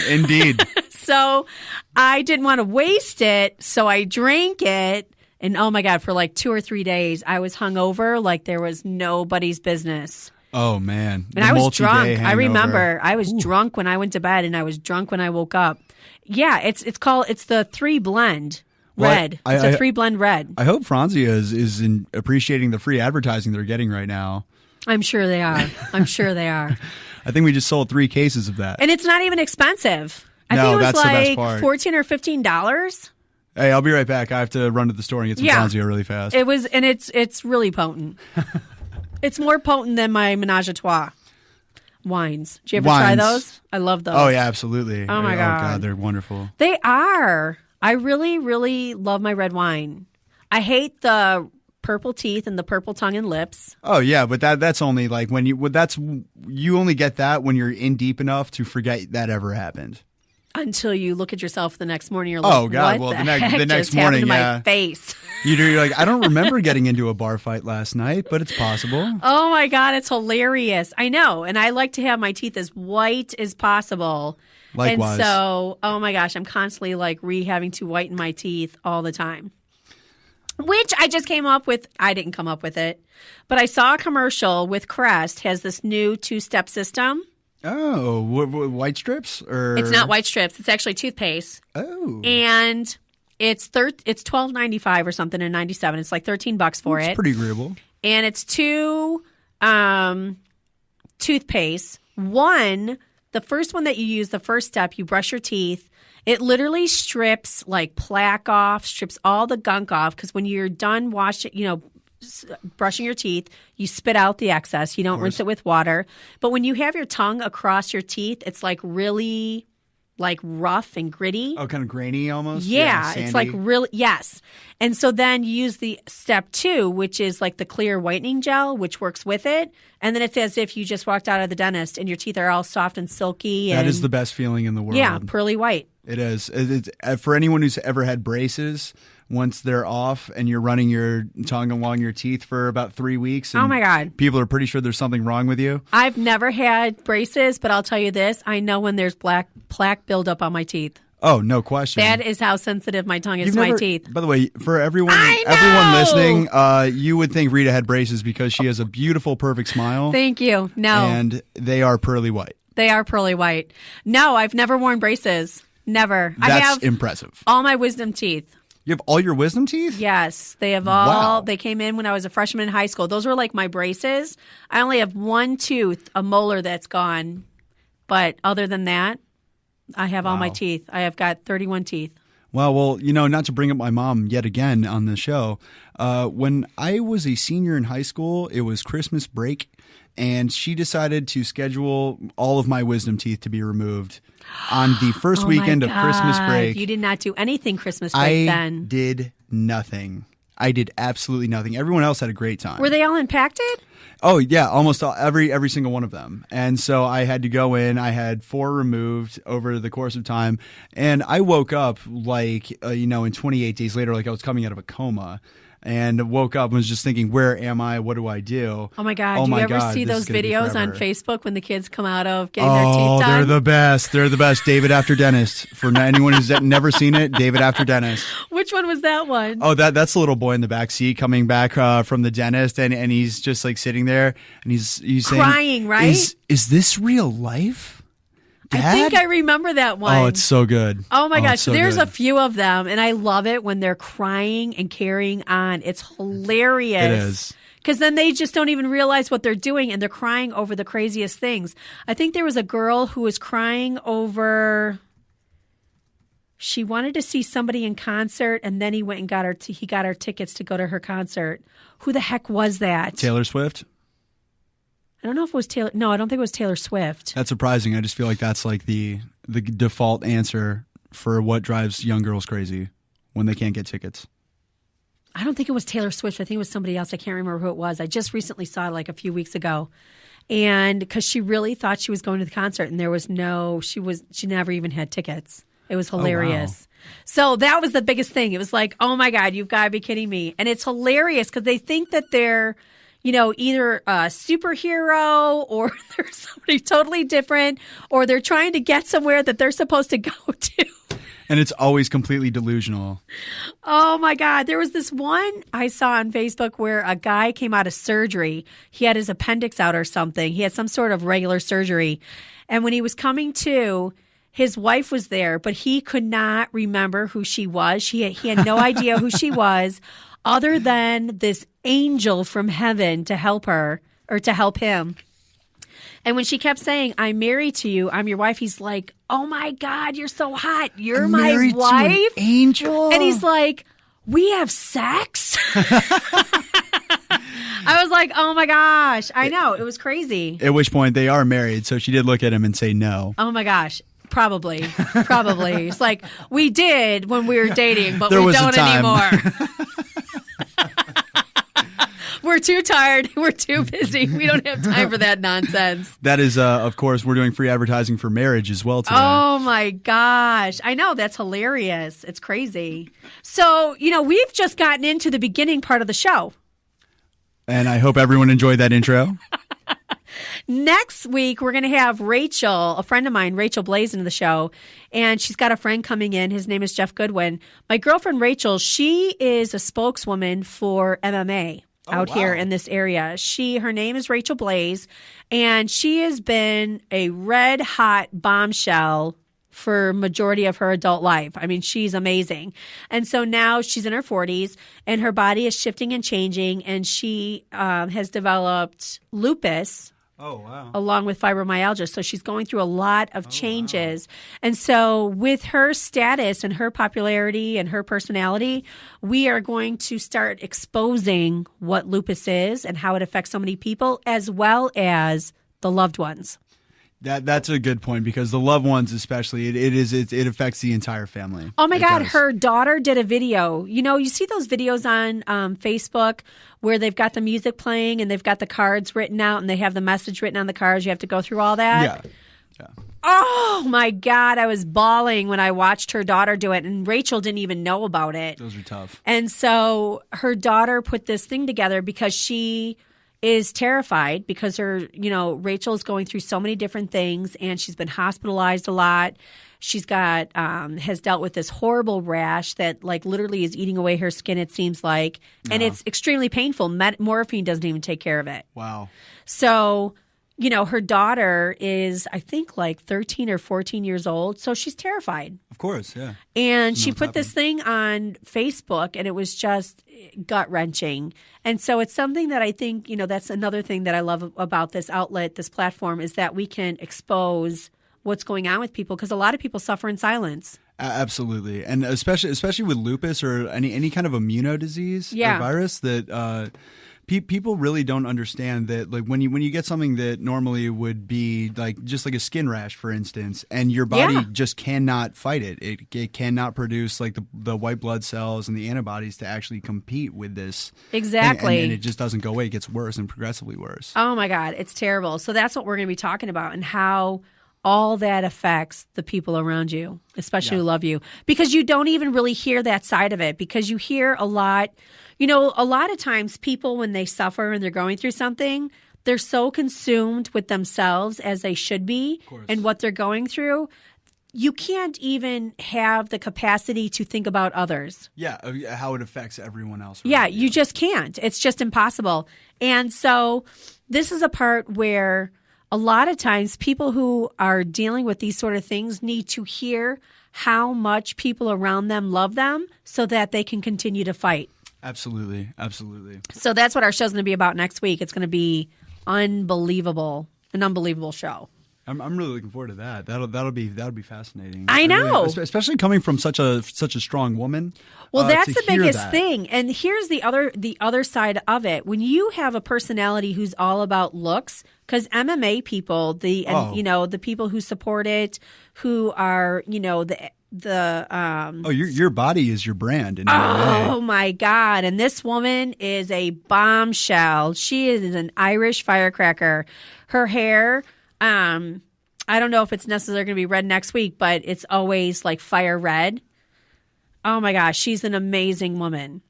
Indeed. so I didn't want to waste it, so I drank it. And oh my God, for like 2 or 3 days, I was hungover like there was nobody's business. Oh man. And I was drunk. I remember I was drunk when I went to bed and I was drunk when I woke up. Yeah, it's the 3 blend red. It's a 3 blend red. I hope Franzia is appreciating the free advertising they're getting right now. I'm sure they are. I'm sure they are. I think we just sold 3 cases of that. And it's not even expensive. I think it was like $14 or $15. Hey, I'll be right back. I have to run to the store and get some Franzia really fast. It was, and it's really potent. It's more potent than my Menage a Trois wines. Did you ever try those? I love those. Oh yeah, absolutely. Oh my God. Oh God, they're wonderful. They are. I really, really love my red wine. I hate the purple teeth and the purple tongue and lips. Oh yeah, but that's only like when you only get that when you're in deep enough to forget that ever happened. Until you look at yourself the next morning, you're like, "Oh God!" What Well, the next just morning, happened to my face. You're like, "I don't remember getting into a bar fight last night, but it's possible." Oh my God, it's hilarious! I know, and I like to have my teeth as white as possible. Likewise. And so, oh my gosh, I'm constantly like rehabbing to whiten my teeth all the time. Which I just came up with. I didn't come up with it, but I saw a commercial with Crest has this new 2-step system. Oh, white strips? Or it's not white strips. It's actually toothpaste. Oh, and it's $12.95 or something in 97. It's like $13 for it. It's pretty agreeable. And it's 2 toothpaste. One, the first one that you use, the first step, you brush your teeth. It literally strips like plaque off, strips all the gunk off because when you're done washing, brushing your teeth, you spit out the excess. You don't rinse it with water. But when you have your tongue across your teeth, it's like really like rough and gritty. Oh, kind of grainy almost? Yeah, it's like really, yes. And so then you use the step 2, which is like the clear whitening gel, which works with it. And then it's as if you just walked out of the dentist and your teeth are all soft and silky. That is the best feeling in the world. Yeah, pearly white. It is. For anyone who's ever had braces, once they're off and you're running your tongue along your teeth for about 3 weeks. And oh, my God. People are pretty sure there's something wrong with you. I've never had braces, but I'll tell you this. I know when there's plaque buildup on my teeth. Oh, no question. That is how sensitive my tongue is to my teeth. By the way, for everyone listening, you would think Rita had braces because she has a beautiful, perfect smile. Thank you. No. And they are pearly white. They are pearly white. No, I've never worn braces. Never. That's I have impressive. All my wisdom teeth. You have all your wisdom teeth? Yes. They have all. Wow. They came in when I was a freshman in high school. Those were like my braces. I only have 1 tooth, a molar that's gone. But other than that, I have all my teeth. I have got 31 teeth. Wow. Well, not to bring up my mom yet again on the show. When I was a senior in high school, it was Christmas break, and she decided to schedule all of my wisdom teeth to be removed on the first weekend of Christmas break. You did not do anything Christmas break then. I did nothing. I did absolutely nothing. Everyone else had a great time. Were they all impacted? Oh yeah, almost every single one of them. And so I had to go in. I had 4 removed over the course of time, and I woke up like in 28 days later, like I was coming out of a coma. And woke up and was just thinking, where am I? What do I do? Oh, my God. Do you ever see those videos on Facebook when the kids come out of getting their teeth done? Oh, they're the best. They're the best. David After Dentist. For anyone who's never seen it, David After Dentist. Which one was that one? Oh, that's the little boy in the back seat coming back from the dentist. And he's just like sitting there and he's saying, crying, right? Is this real life? Dad? I think I remember that one. Oh, it's so good. Oh, my gosh. So there's good. a few of them, and I love it when they're crying and carrying on. It's hilarious. It is. Because then they just don't even realize what they're doing, and they're crying over the craziest things. I think there was a girl who was crying over... She wanted to see somebody in concert, and then he went and got her tickets to go to her concert. Who the heck was that? Taylor Swift? I don't know if it was Taylor. No, I don't think it was Taylor Swift. That's surprising. I just feel like that's like the default answer for what drives young girls crazy when they can't get tickets. I don't think it was Taylor Swift. I think it was somebody else. I can't remember who it was. I just recently saw it like a few weeks ago. And because she really thought she was going to the concert, and there was she never even had tickets. It was hilarious. Oh, wow. So that was the biggest thing. It was like, oh my God, you've got to be kidding me. And it's hilarious because they think that they're, either a superhero or they're somebody totally different, or they're trying to get somewhere that they're supposed to go to. And it's always completely delusional. Oh, my God. There was this one I saw on Facebook where a guy came out of surgery. He had his appendix out or something. He had some sort of regular surgery. And when he was coming to, his wife was there, but he could not remember who she was. He had no idea who she was, other than this angel from heaven to help her or to help him. And when she kept saying, "I'm married to you, I'm your wife," he's like, "Oh my God, you're so hot. You're I'm my married wife?" to an angel. And he's like, "We have sex?" I was like, oh my gosh. I know. It was crazy. At which point they are married, so she did look at him and say no. Oh my gosh. Probably. It's like, we did when we were dating, but There we was a don't time. anymore. We're too tired. We're too busy. We don't have time for that nonsense. That is, of course, we're doing free advertising for marriage as well today. Oh my gosh. I know. That's hilarious. It's crazy. So, we've just gotten into the beginning part of the show. And I hope everyone enjoyed that intro. Next week, we're going to have Rachel, a friend of mine, Rachel Blaze, into the show. And she's got a friend coming in. His name is Jeff Goodwin. My girlfriend, Rachel, she is a spokeswoman for MMA. Out here in this area. Her name is Rachel Blaze, and she has been a red hot bombshell for majority of her adult life. I mean, she's amazing. And so now she's in her 40s, and her body is shifting and changing, and she has developed lupus. Oh, wow. Along with fibromyalgia. So she's going through a lot of changes. Wow. And so with her status and her popularity and her personality, we are going to start exposing what lupus is and how it affects so many people, as well as the loved ones. That's a good point, because the loved ones especially, it affects the entire family. Oh my God, her daughter did a video. You see those videos on Facebook where they've got the music playing and they've got the cards written out and they have the message written on the cards. You have to go through all that. Yeah. Oh my God, I was bawling when I watched her daughter do it, and Rachel didn't even know about it. Those are tough. And so her daughter put this thing together because she is terrified because Rachel's going through so many different things, and she's been hospitalized a lot. She's got, has dealt with this horrible rash that literally is eating away her skin, it seems like. And it's extremely painful. Morphine doesn't even take care of it. Wow. So, her daughter is, I think, 13 or 14 years old. So she's terrified. Of course, yeah. And she put this thing on Facebook, and it was just gut-wrenching. And so it's something that I think, that's another thing that I love about this outlet, this platform, is that we can expose what's going on with people, because a lot of people suffer in silence. Absolutely. And especially with lupus or any kind of immuno disease or virus that people really don't understand that, when you get something that normally would be just like a skin rash, for instance, and your body just cannot fight it. It cannot produce the white blood cells and the antibodies to actually compete with this. Exactly. And it just doesn't go away. It gets worse and progressively worse. Oh my God, it's terrible. So that's what we're going to be talking about, and how all that affects the people around you, especially who love you, because you don't even really hear that side of it, because you hear a lot. A lot of times people, when they suffer and they're going through something, they're so consumed with themselves, as they should be, and what they're going through. You can't even have the capacity to think about others. Yeah, how it affects everyone else. Yeah, you just can't. It's just impossible. And so this is a part where a lot of times people who are dealing with these sort of things need to hear how much people around them love them, so that they can continue to fight. Absolutely. Absolutely. So that's what our show's going to be about next week. It's going to be unbelievable, an unbelievable show. I'm really looking forward to that. That'll be fascinating. I know, really, especially coming from such a strong woman. Well, that's the biggest thing. And here's the other side of it. When you have a personality who's all about looks, because MMA people, the people who support it, who are your body is your brand in MMA. Oh my God. And this woman is a bombshell. She is an Irish firecracker. Her hair, I don't know if it's necessarily going to be red next week, but it's always fire red. Oh my gosh, she's an amazing woman.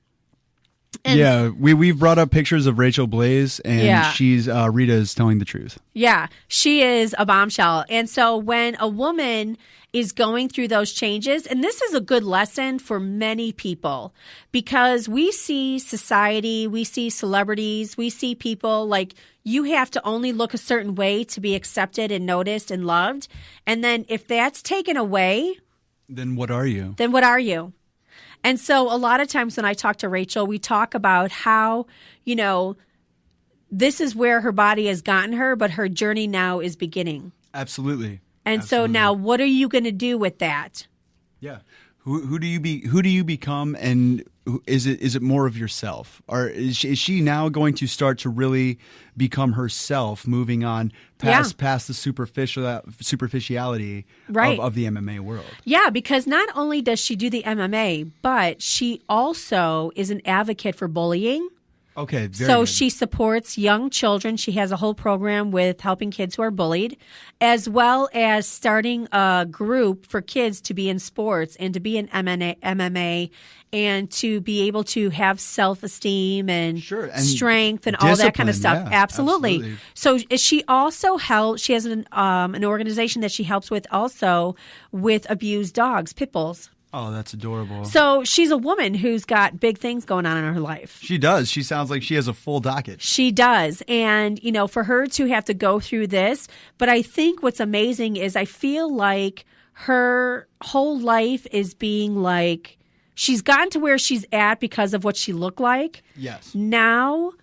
And we've brought up pictures of Rachel Blaze, and she's Rita is telling the truth. Yeah, she is a bombshell. And so when a woman is going through those changes, and this is a good lesson for many people, because we see society, we see celebrities, we see people like you have to only look a certain way to be accepted and noticed and loved. And then if that's taken away, then what are you? Then what are you? And so a lot of times when I talk to Rachel, we talk about how, this is where her body has gotten her, but her journey now is beginning. Absolutely. And so now what are you going to do with that? Yeah. Who do you become, and is it more of yourself, or is she now going to start to really become herself, moving on past the superficiality of the MMA world? Yeah, because not only does she do the MMA, but she also is an advocate for bullying. Okay, very so good. She supports young children. She has a whole program with helping kids who are bullied, as well as starting a group for kids to be in sports and to be in MMA and to be able to have self-esteem and strength and all that kind of stuff. Yeah, absolutely. So she also helps. She has an organization that she helps with also with abused dogs, pit bulls. Oh, that's adorable. So she's a woman who's got big things going on in her life. She does. She sounds like she has a full docket. She does. And, for her to have to go through this, but I think what's amazing is I feel like her whole life is being like, she's gotten to where she's at because of what she looked like. Yes. Now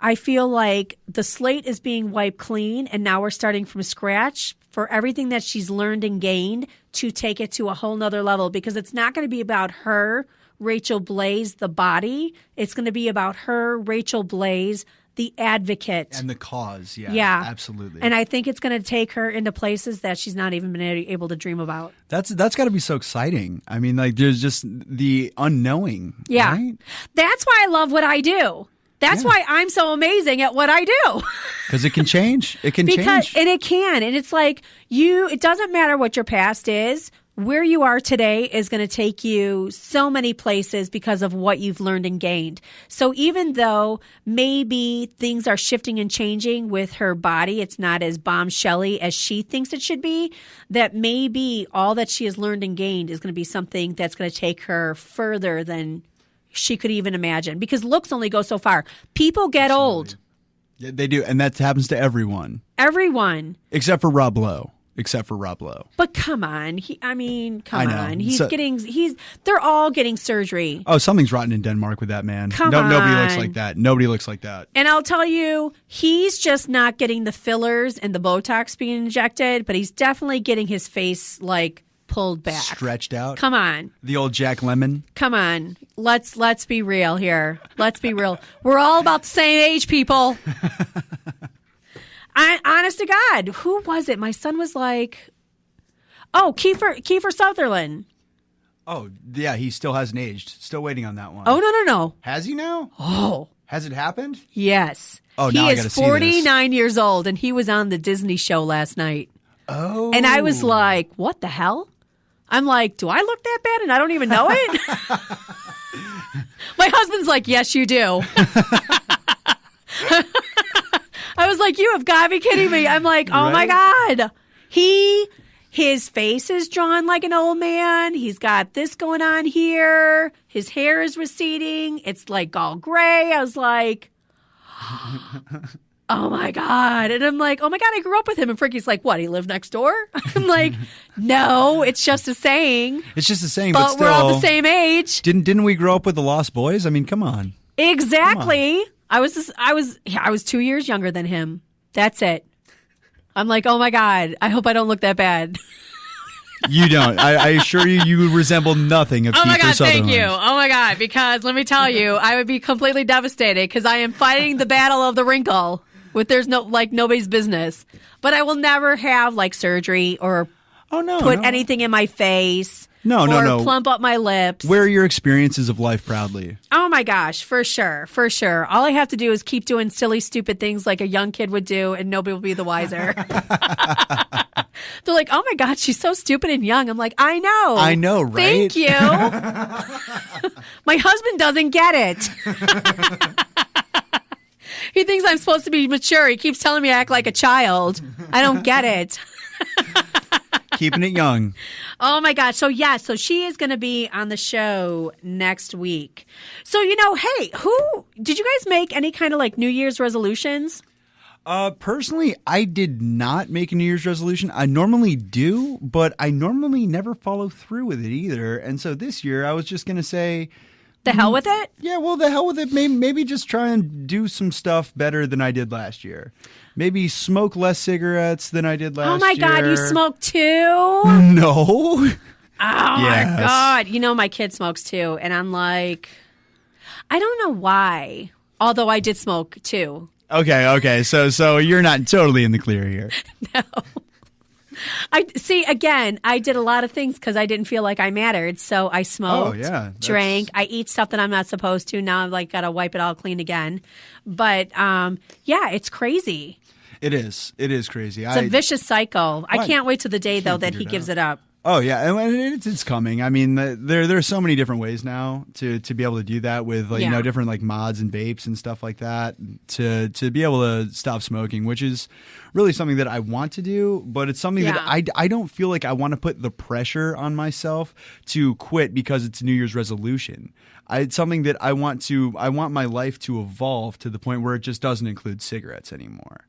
I feel like the slate is being wiped clean, and now we're starting from scratch for everything that she's learned and gained to take it to a whole nother level, because it's not going to be about her, Rachel Blaze, the body. It's going to be about her, Rachel Blaze, the advocate. And the cause. Yeah, absolutely. And I think it's going to take her into places that she's not even been able to dream about. That's got to be so exciting. I mean, like, there's just the unknowing. Yeah. Right? That's why I love what I do. That's why I'm so amazing at what I do. Because it can change. It can change. And it can. And it's like it doesn't matter what your past is. Where you are today is going to take you so many places because of what you've learned and gained. So even though maybe things are shifting and changing with her body, it's not as bombshelly as she thinks it should be, that maybe all that she has learned and gained is going to be something that's going to take her further than she could even imagine, because looks only go so far. People get old. Yeah, they do, and that happens to everyone. Everyone. Except for Rob Lowe. But come on. Come on. They're all getting surgery. Oh, something's rotten in Denmark with that man. Nobody looks like that. Nobody looks like that. And I'll tell you, he's just not getting the fillers and the Botox being injected, but he's definitely getting his face pulled back, stretched out. Come on, the old Jack Lemmon. Come on, let's be real here. Let's be real. We're all about the same age, people. Honest to God, who was it? My son was like, Kiefer Sutherland. Oh yeah, he still hasn't aged. Still waiting on that one. Oh no. Has he now? Oh, has it happened? Yes. Oh, he now is 49 years old, and he was on the Disney show last night. Oh, and I was like, what the hell? I'm like, do I look that bad and I don't even know it? My husband's like, yes, you do. I was like, you have got to be kidding me. I'm like, oh my God. His face is drawn like an old man. He's got this going on here. His hair is receding. It's like all gray. I was like, oh my God. And I'm like, oh my God, I grew up with him. And Frankie's like, what? He lived next door? I'm like, no, it's just a saying. It's just a saying, but still, we're all the same age. Didn't we grow up with the Lost Boys? I mean, come on. Exactly. Come on. I was 2 years younger than him. That's it. I'm like, oh my God, I hope I don't look that bad. You don't. I assure you, you resemble nothing of Kiefer Sutherland. Oh my God, thank you. Oh my God, because let me tell you, I would be completely devastated because I am fighting the battle of the wrinkle. There's nobody's business. But I will never have surgery or put anything in my face. No. Plump up my lips. Wear your experiences of life proudly. Oh my gosh, for sure. All I have to do is keep doing silly, stupid things like a young kid would do, and nobody will be the wiser. They're like, oh my God, she's so stupid and young. I'm like, I know, right? Thank you. My husband doesn't get it. He thinks I'm supposed to be mature. He keeps telling me I act like a child. I don't get it. Keeping it young. Oh, my God. So she is going to be on the show next week. So, hey, did you guys make any kind of like New Year's resolutions? Personally, I did not make a New Year's resolution. I normally do, but I normally never follow through with it either. And so this year I was just going to say, the hell with it? Yeah, well, the hell with it. Maybe just try and do some stuff better than I did last year. Maybe smoke less cigarettes than I did last year. Oh, my God, you smoke too? No. Oh, yes. My God. My kid smokes too. And I'm like, I don't know why. Although I did smoke too. Okay. So you're not totally in the clear here. No. I did a lot of things because I didn't feel like I mattered. So I smoked, drank. I eat stuff that I'm not supposed to. Now I've got to wipe it all clean again. But it's crazy. It is. It is crazy. It's a vicious cycle. I can't wait till the day, though, that he gives it up. Oh, yeah. And it's coming. I mean, there are so many different ways now to be able to do that with, different, like, mods and vapes and stuff like that to be able to stop smoking, which is really something that I want to do. But it's something that I don't feel like I want to put the pressure on myself to quit because it's a New Year's resolution. It's something that I want my life to evolve to the point where it just doesn't include cigarettes anymore.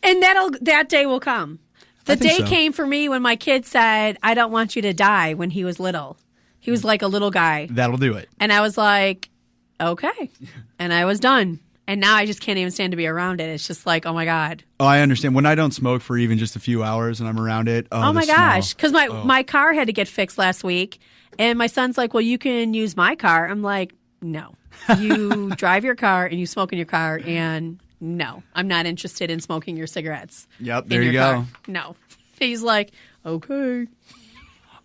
And that day will come. The day came for me when my kid said, I don't want you to die when he was little. He was like a little guy. That'll do it. And I was like, okay. And I was done. And now I just can't even stand to be around it. It's just like, oh, my God. Oh, I understand. When I don't smoke for even just a few hours and I'm around it. Oh, my gosh. Because my car had to get fixed last week. And my son's like, well, you can use my car. I'm like, no. You drive your car and you smoke in your car and... No, I'm not interested in smoking your cigarettes. Yep, there you go. Car. No. He's like, okay.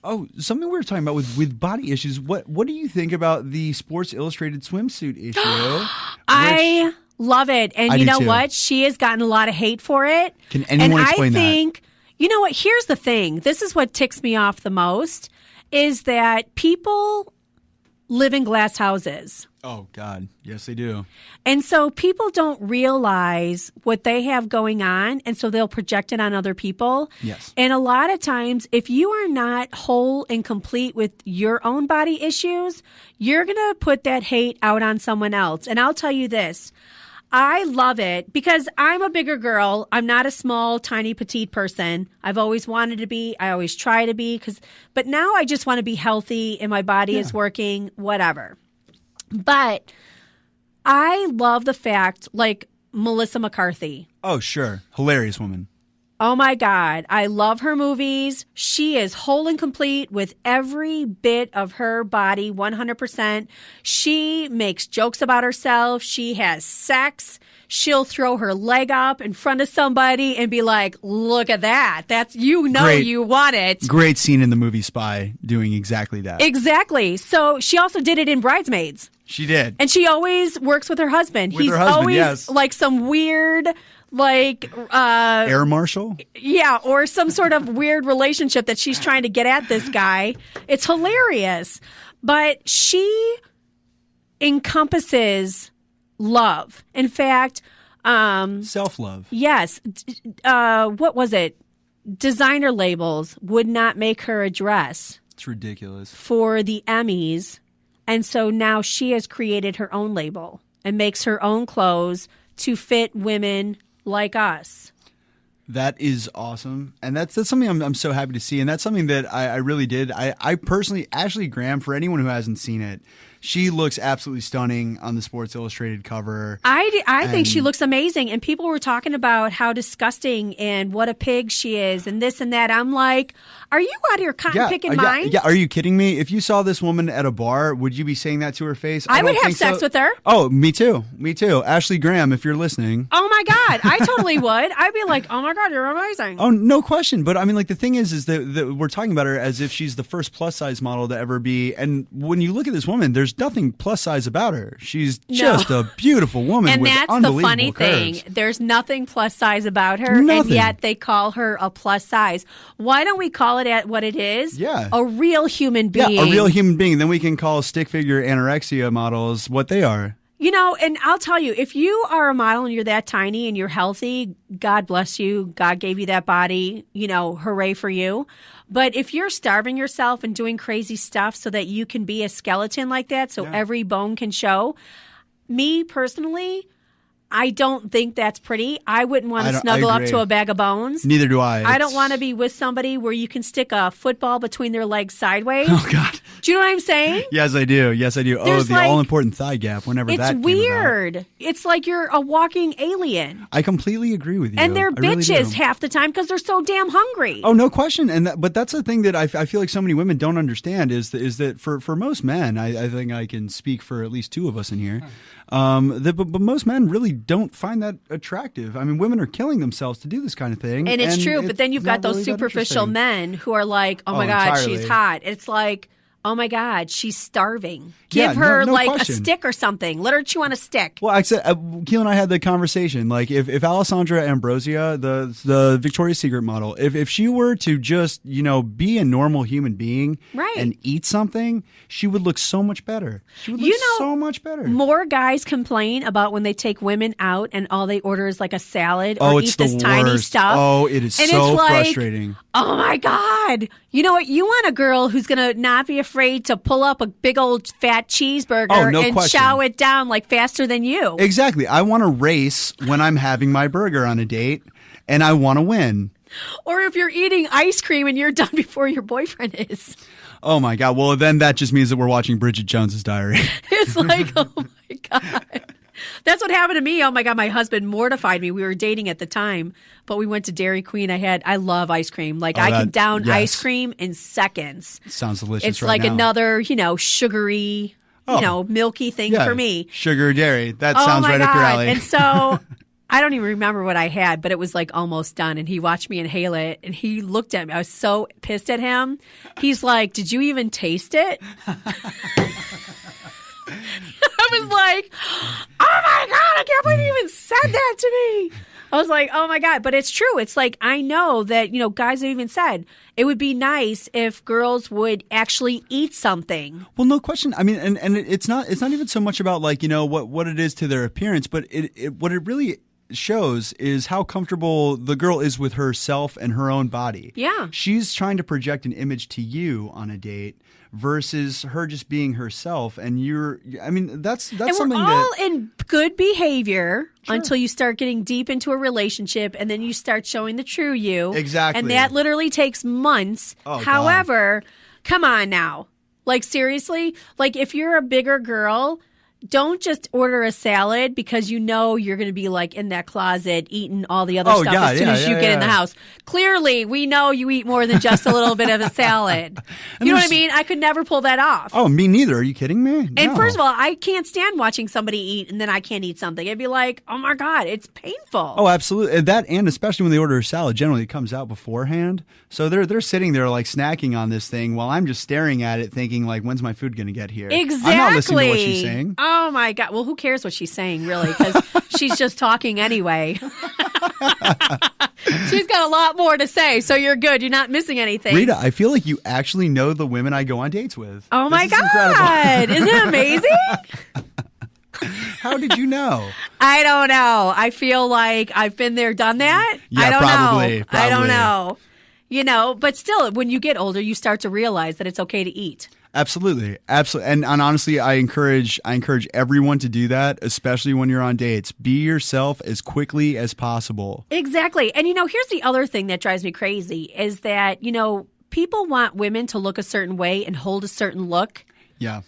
Oh, something we were talking about with body issues. What do you think about the Sports Illustrated swimsuit issue? I love it. And you know too. what? She has gotten a lot of hate for it. Can anyone explain that? And I think, you know what? Here's the thing. This is what ticks me off the most, is that people live in glass houses. Oh, God. Yes, they do. And so people don't realize what they have going on, and so they'll project it on other people. Yes. And a lot of times, if you are not whole and complete with your own body issues, you're going to put that hate out on someone else. And I'll tell you this. I love it because I'm a bigger girl. I'm not a small, tiny, petite person. I've always wanted to be. I always try to be. But now I just want to be healthy and my body is working, whatever. But I love the fact, like Melissa McCarthy. Oh, sure. Hilarious woman. Oh, my God. I love her movies. She is whole and complete with every bit of her body, 100%. She makes jokes about herself. She has sex. She'll throw her leg up in front of somebody and be like, look at that. That's, you want it. Great scene in the movie Spy doing exactly that. Exactly. So she also did it in Bridesmaids. She did. And she always works with her husband. He's always like some weird... air marshal? Yeah, or some sort of weird relationship that she's trying to get at this guy. It's hilarious. But she encompasses love. In fact, self-love. Yes. What was it? Designer labels would not make her a dress. It's ridiculous. For the Emmys. And so now she has created her own label and makes her own clothes to fit women like us. That is awesome. And that's something I'm so happy to see. And that's something that I really did. I personally, Ashley Graham, for anyone who hasn't seen it, she looks absolutely stunning on the Sports Illustrated cover. I think she looks amazing. And people were talking about how disgusting and what a pig she is and this and that. I'm like, are you out of your cotton picking mind? Yeah, are you kidding me? If you saw this woman at a bar, would you be saying that to her face? I would have sex with her. Oh, me too. Me too. Ashley Graham, if you're listening. Oh, my God. I totally would. I'd be like, oh, my God, you're amazing. Oh, no question. But I mean, like, the thing is that we're talking about her as if she's the first plus size model to ever be. And when you look at this woman, there's there's nothing plus size about her. She's just a beautiful woman and with that's unbelievable the funny curves. thing. There's nothing plus size about her, and yet they call her a plus size. Why don't we call it at what it is? Yeah. A real human being. Yeah, a real human being. Then we can call stick figure anorexia models what they are. You know, and I'll tell you, if you are a model and you're that tiny and you're healthy, God bless you. God gave you that body, you know, hooray for you. But if you're starving yourself and doing crazy stuff so that you can be a skeleton like that, so every bone can show, me personally, I don't think that's pretty. I wouldn't want to snuggle up to a bag of bones. Neither do I. I don't want to be with somebody where you can stick a football between their legs sideways. Oh, God. Do you know what I'm saying? Yes, I do. Yes, I do. There's the all-important thigh gap, whenever that came It's weird. It's like you're a walking alien. I completely agree with you. And they're I really bitches do. half the time because they're so damn hungry. Oh, no question. But that's the thing that I feel like so many women don't understand is that for most men, I think I can speak for at least two of us in here, but most men really don't find that attractive. I mean, women are killing themselves to do this kind of thing. And it's true, but then you've got those really superficial men who are like, oh my God, entirely. she's hot. It's like, oh my God, she's starving. Give her no like question. a stick or something. Let her chew on a stick. Well, I said, Keil and I had the conversation. Like, if Alessandra Ambrosia, the Victoria's Secret model, if she were to just, be a normal human being and eat something, she would look so much better. She would look so much better. More guys complain about when they take women out and all they order is like a salad or eat this tiny worst. stuff. Oh, it is and so it's like, frustrating. Oh my God. You know what? You want a girl who's going to not be afraid to pull up a big old fat cheeseburger and question. chow it down like faster than you. Exactly. I want to race when I'm having my burger on a date, and I want to win. Or if you're eating ice cream and you're done before your boyfriend is. Oh my God. Well, then that just means that we're watching Bridget Jones's Diary. It's like, oh my God. That's what happened to me. Oh my God, my husband mortified me. We were dating at the time, but we went to Dairy Queen. I love ice cream. Like I can down ice cream in seconds. Sounds delicious. It's right like now. another, sugary, milky thing for me. Sugar dairy. That sounds right up your alley. And so I don't even remember what I had, but it was like almost done. And he watched me inhale it and he looked at me. I was so pissed at him. He's like, "Did you even taste it?" I was like, oh my God, I can't believe you even said that to me. I was like, oh my God. But it's true. It's like, I know that, guys have even said it would be nice if girls would actually eat something. Well, no question. I mean, and it's not even so much about like, what it is to their appearance, but what it really shows is how comfortable the girl is with herself and her own body. Yeah. She's trying to project an image to you on a date versus her just being herself. And that's and something we're all that in good behavior until you start getting deep into a relationship and then you start showing the true you. Exactly. And that literally takes months. Oh, however, come on now. Like seriously, like if you're a bigger girl, don't just order a salad because you're going to be like in that closet eating all the other stuff as soon as you get in the house. Clearly, we know you eat more than just a little bit of a salad. You know what I mean? I could never pull that off. Oh, me neither. Are you kidding me? And No. first of all, I can't stand watching somebody eat and then I can't eat something. It'd be like, oh my God, it's painful. Oh, absolutely. That, and especially when they order a salad, generally it comes out beforehand. So they're sitting there like snacking on this thing while I'm just staring at it thinking like, when's my food going to get here? Exactly. I'm not listening to what she's saying. Oh my God. Well, who cares what she's saying, really? Because she's just talking anyway. She's got a lot more to say, so you're good. You're not missing anything. Rita, I feel like you actually know the women I go on dates with. Oh my This is God. incredible. Isn't it amazing? How did you know? I don't know. I feel like I've been there, done that. Yeah, I don't probably. know. I don't know. But still, when you get older, you start to realize that it's okay to eat. Absolutely. And honestly, I encourage everyone to do that, especially when you're on dates. Be yourself as quickly as possible. Exactly. And here's the other thing that drives me crazy is that, people want women to look a certain way and hold a certain look. Yeah.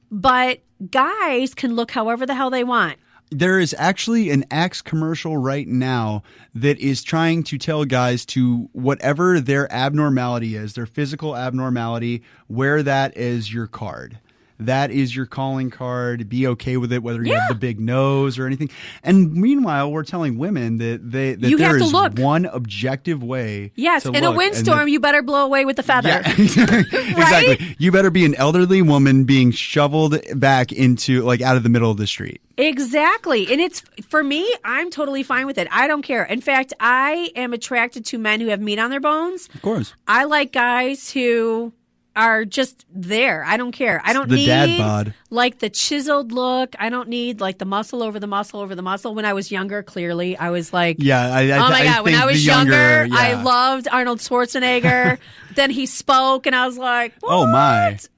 But guys can look however the hell they want. There is actually an Axe commercial right now that is trying to tell guys to whatever their abnormality is, their physical abnormality, wear that as your card. that is your calling card. Be okay with it, whether you have the big nose or anything. And meanwhile, we're telling women that you there have to is look. one objective way. Yes, to in look, a windstorm, you better blow away with the feather. Yeah, exactly. You better be an elderly woman being shoveled back into out of the middle of the street. Exactly. And it's, for me, I'm totally fine with it. I don't care. In fact, I am attracted to men who have meat on their bones. Of course. I like guys who are just there. I don't care. I don't the need dad bod. Like the chiseled look. I don't need like the muscle over the muscle over the muscle. When I was younger, clearly, I was like, yeah. Oh my God. When I was younger, yeah. I loved Arnold Schwarzenegger. Then he spoke and I was like, what?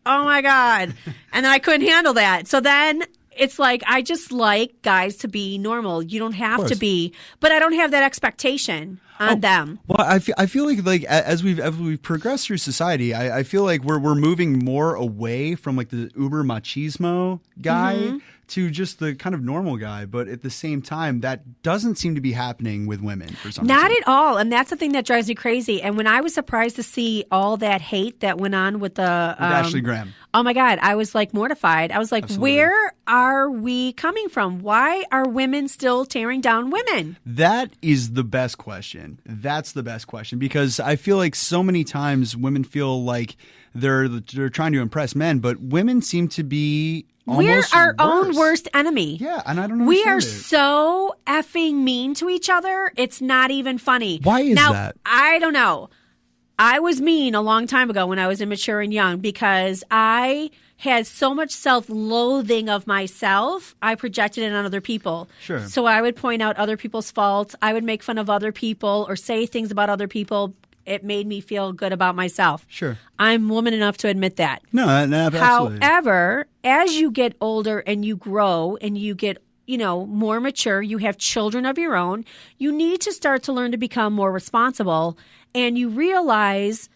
Oh my God. And then I couldn't handle that. So then it's like, I just like guys to be normal. You don't have to be, but I don't have that expectation on them. Well, I feel like as we've progressed through society, I feel like we're moving more away from like the uber machismo guy to just the kind of normal guy. But at the same time, that doesn't seem to be happening with women for some reason. Not at all. And that's the thing that drives me crazy. And when I was surprised to see all that hate that went on with Ashley Graham. Oh my God, I was like mortified. I was like, Where are we coming from? Why are women still tearing down women? That is the best question. That's the best question, because I feel like so many times women feel like they're trying to impress men, but women seem to be almost we're our worse. own worst enemy. Yeah, and I don't know. We are so effing mean to each other. It's not even funny. Why is that? I don't know. I was mean a long time ago when I was immature and young because I had so much self-loathing of myself, I projected it on other people. Sure. So I would point out other people's faults. I would make fun of other people or say things about other people. It made me feel good about myself. Sure. I'm woman enough to admit that. No, absolutely. However, as you get older and you grow and you get more mature, you have children of your own, you need to start to learn to become more responsible. And you realize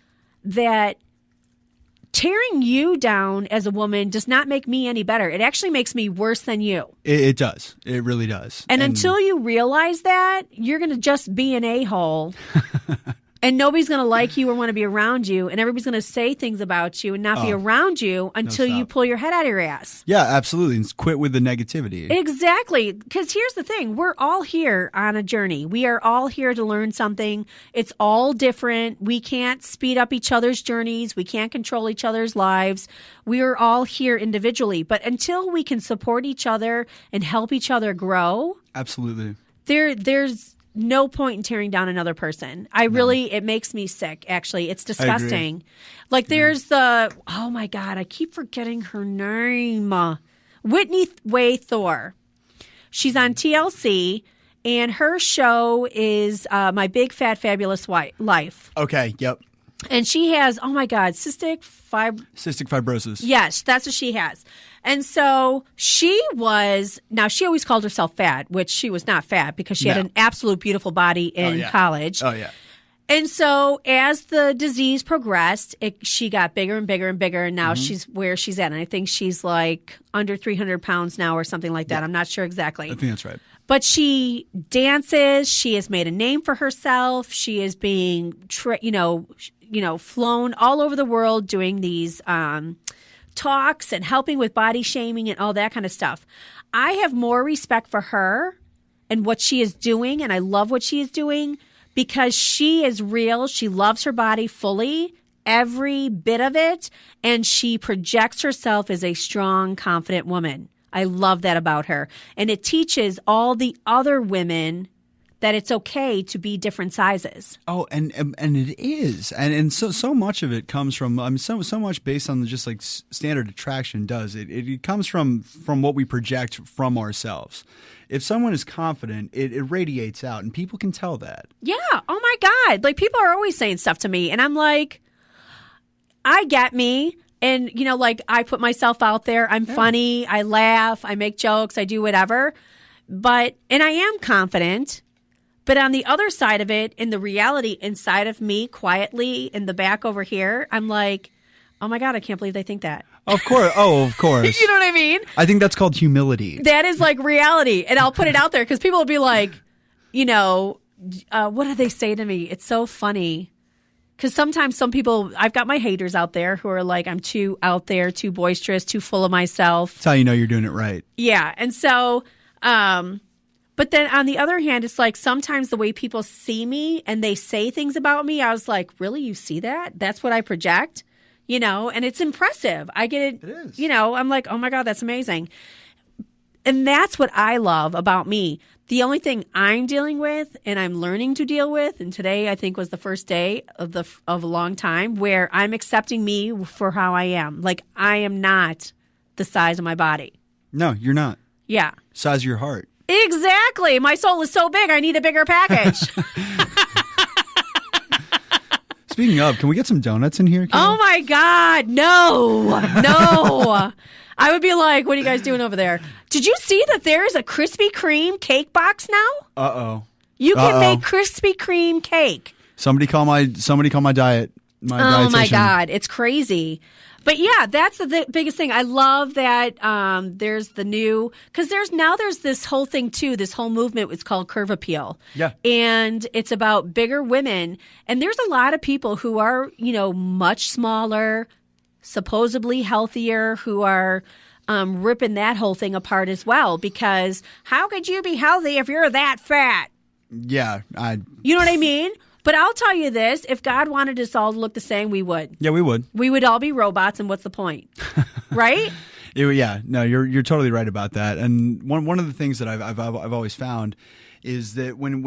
that tearing you down as a woman does not make me any better. It actually makes me worse than you. It does. It really does. And until you realize that, you're going to just be an a-hole. And nobody's going to like you or want to be around you. And everybody's going to say things about you and not be around you until you pull your head out of your ass. Yeah, absolutely. And quit with the negativity. Exactly. Because here's the thing. We're all here on a journey. We are all here to learn something. It's all different. We can't speed up each other's journeys. We can't control each other's lives. We are all here individually. But until we can support each other and help each other grow. Absolutely. There's no point in tearing down another person. It makes me sick, actually. It's disgusting. Like there's oh my God, I keep forgetting her name. Whitney Way Thor. She's on TLC, and her show is My Big Fat Fabulous Life. Okay, yep. And she has, oh my God, cystic fibrosis. Yes, that's what she has. And so she always called herself fat, which she was not fat because she had an absolute beautiful body in college. Oh, yeah. And so as the disease progressed, she got bigger and bigger and bigger. And now she's where she's at. And I think she's like under 300 pounds now or something like that. I'm not sure exactly. I think that's right. But she dances. She has made a name for herself. She is being, flown all over the world doing these talks and helping with body shaming and all that kind of stuff. I have more respect for her and what she is doing, and I love what she is doing because she is real. She loves her body fully, every bit of it, and she projects herself as a strong, confident woman. I love that about her. And it teaches all the other women that it's okay to be different sizes. Oh, and it is, and so much of it comes from so much based on just like standard attraction does it comes from what we project from ourselves. If someone is confident, it radiates out, and people can tell that. Yeah. Oh my God! Like people are always saying stuff to me, and I'm like, I get me. And, I put myself out there. I'm funny. I laugh. I make jokes. I do whatever. And I am confident. But on the other side of it, in the reality inside of me, quietly in the back over here, I'm like, oh my God, I can't believe they think that. Of course. Oh, of course. You know what I mean? I think that's called humility. That is like reality. And I'll put it out there because people will be like, what do they say to me? It's so funny. Because sometimes some people, I've got my haters out there who are like, I'm too out there, too boisterous, too full of myself. That's how you know you're doing it right. Yeah. And so, but then on the other hand, it's like sometimes the way people see me and they say things about me, I was like, really? You see that? That's what I project? And it's impressive. I get it. It is. I'm like, oh my God, that's amazing. And that's what I love about me. The only thing I'm dealing with and I'm learning to deal with, and today I think was the first day of a long time where I'm accepting me for how I am. Like, I am not the size of my body. No, you're not. Yeah. Size of your heart. Exactly. My soul is so big, I need a bigger package. Speaking of, can we get some donuts in here, Kayla? Oh my God. No. I would be like, what are you guys doing over there? Did you see that there is a Krispy Kreme cake box now? Uh-oh. You can make Krispy Kreme cake. Somebody call my diet. My oh dietitian. My God, it's crazy. But yeah, that's the biggest thing. I love that there's the new, because there's this whole thing too, this whole movement. It's called Curve Appeal. Yeah. And it's about bigger women. And there's a lot of people who are, much smaller, supposedly healthier, who are ripping that whole thing apart as well. Because how could you be healthy if you're that fat? Yeah. You know what I mean? But I'll tell you this, if God wanted us all to look the same, we would. Yeah, we would. We would all be robots, and what's the point? Right? Yeah, no, you're totally right about that. And one of the things that I've always found is that when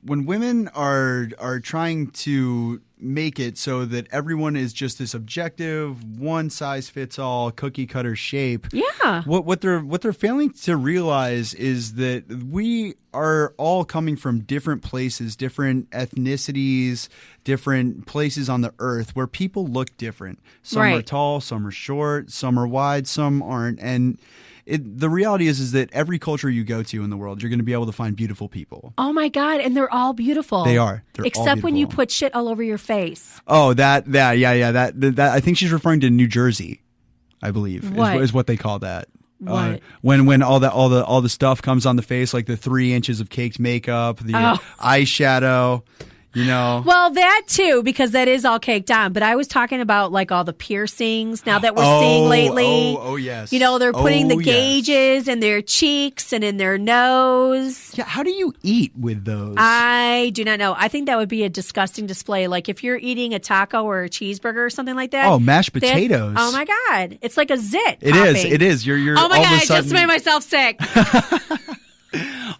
women are trying to make it so that everyone is just this objective, one size fits all, cookie cutter shape. Yeah. What they're failing to realize is that we are all coming from different places, different ethnicities, different places on the earth where people look different. Some are tall, some are short, some are wide, some aren't. And the reality is that every culture you go to in the world, you're going to be able to find beautiful people. Oh my God, and they're all beautiful. They are. Except when you put shit all over your face. Oh, yeah. That I think she's referring to New Jersey, I believe, is what they call that. What? When all the stuff comes on the face, like the 3 inches of caked makeup, the eyeshadow. Well, that too, because that is all caked on. But I was talking about like all the piercings now that we're seeing lately. Oh, yes. They're putting the gauges in their cheeks and in their nose. Yeah, how do you eat with those? I do not know. I think that would be a disgusting display. Like if you're eating a taco or a cheeseburger or something like that. Oh, mashed potatoes. Oh my God. It's like a zit. It is. You're oh my all God, of a sudden... I just made myself sick.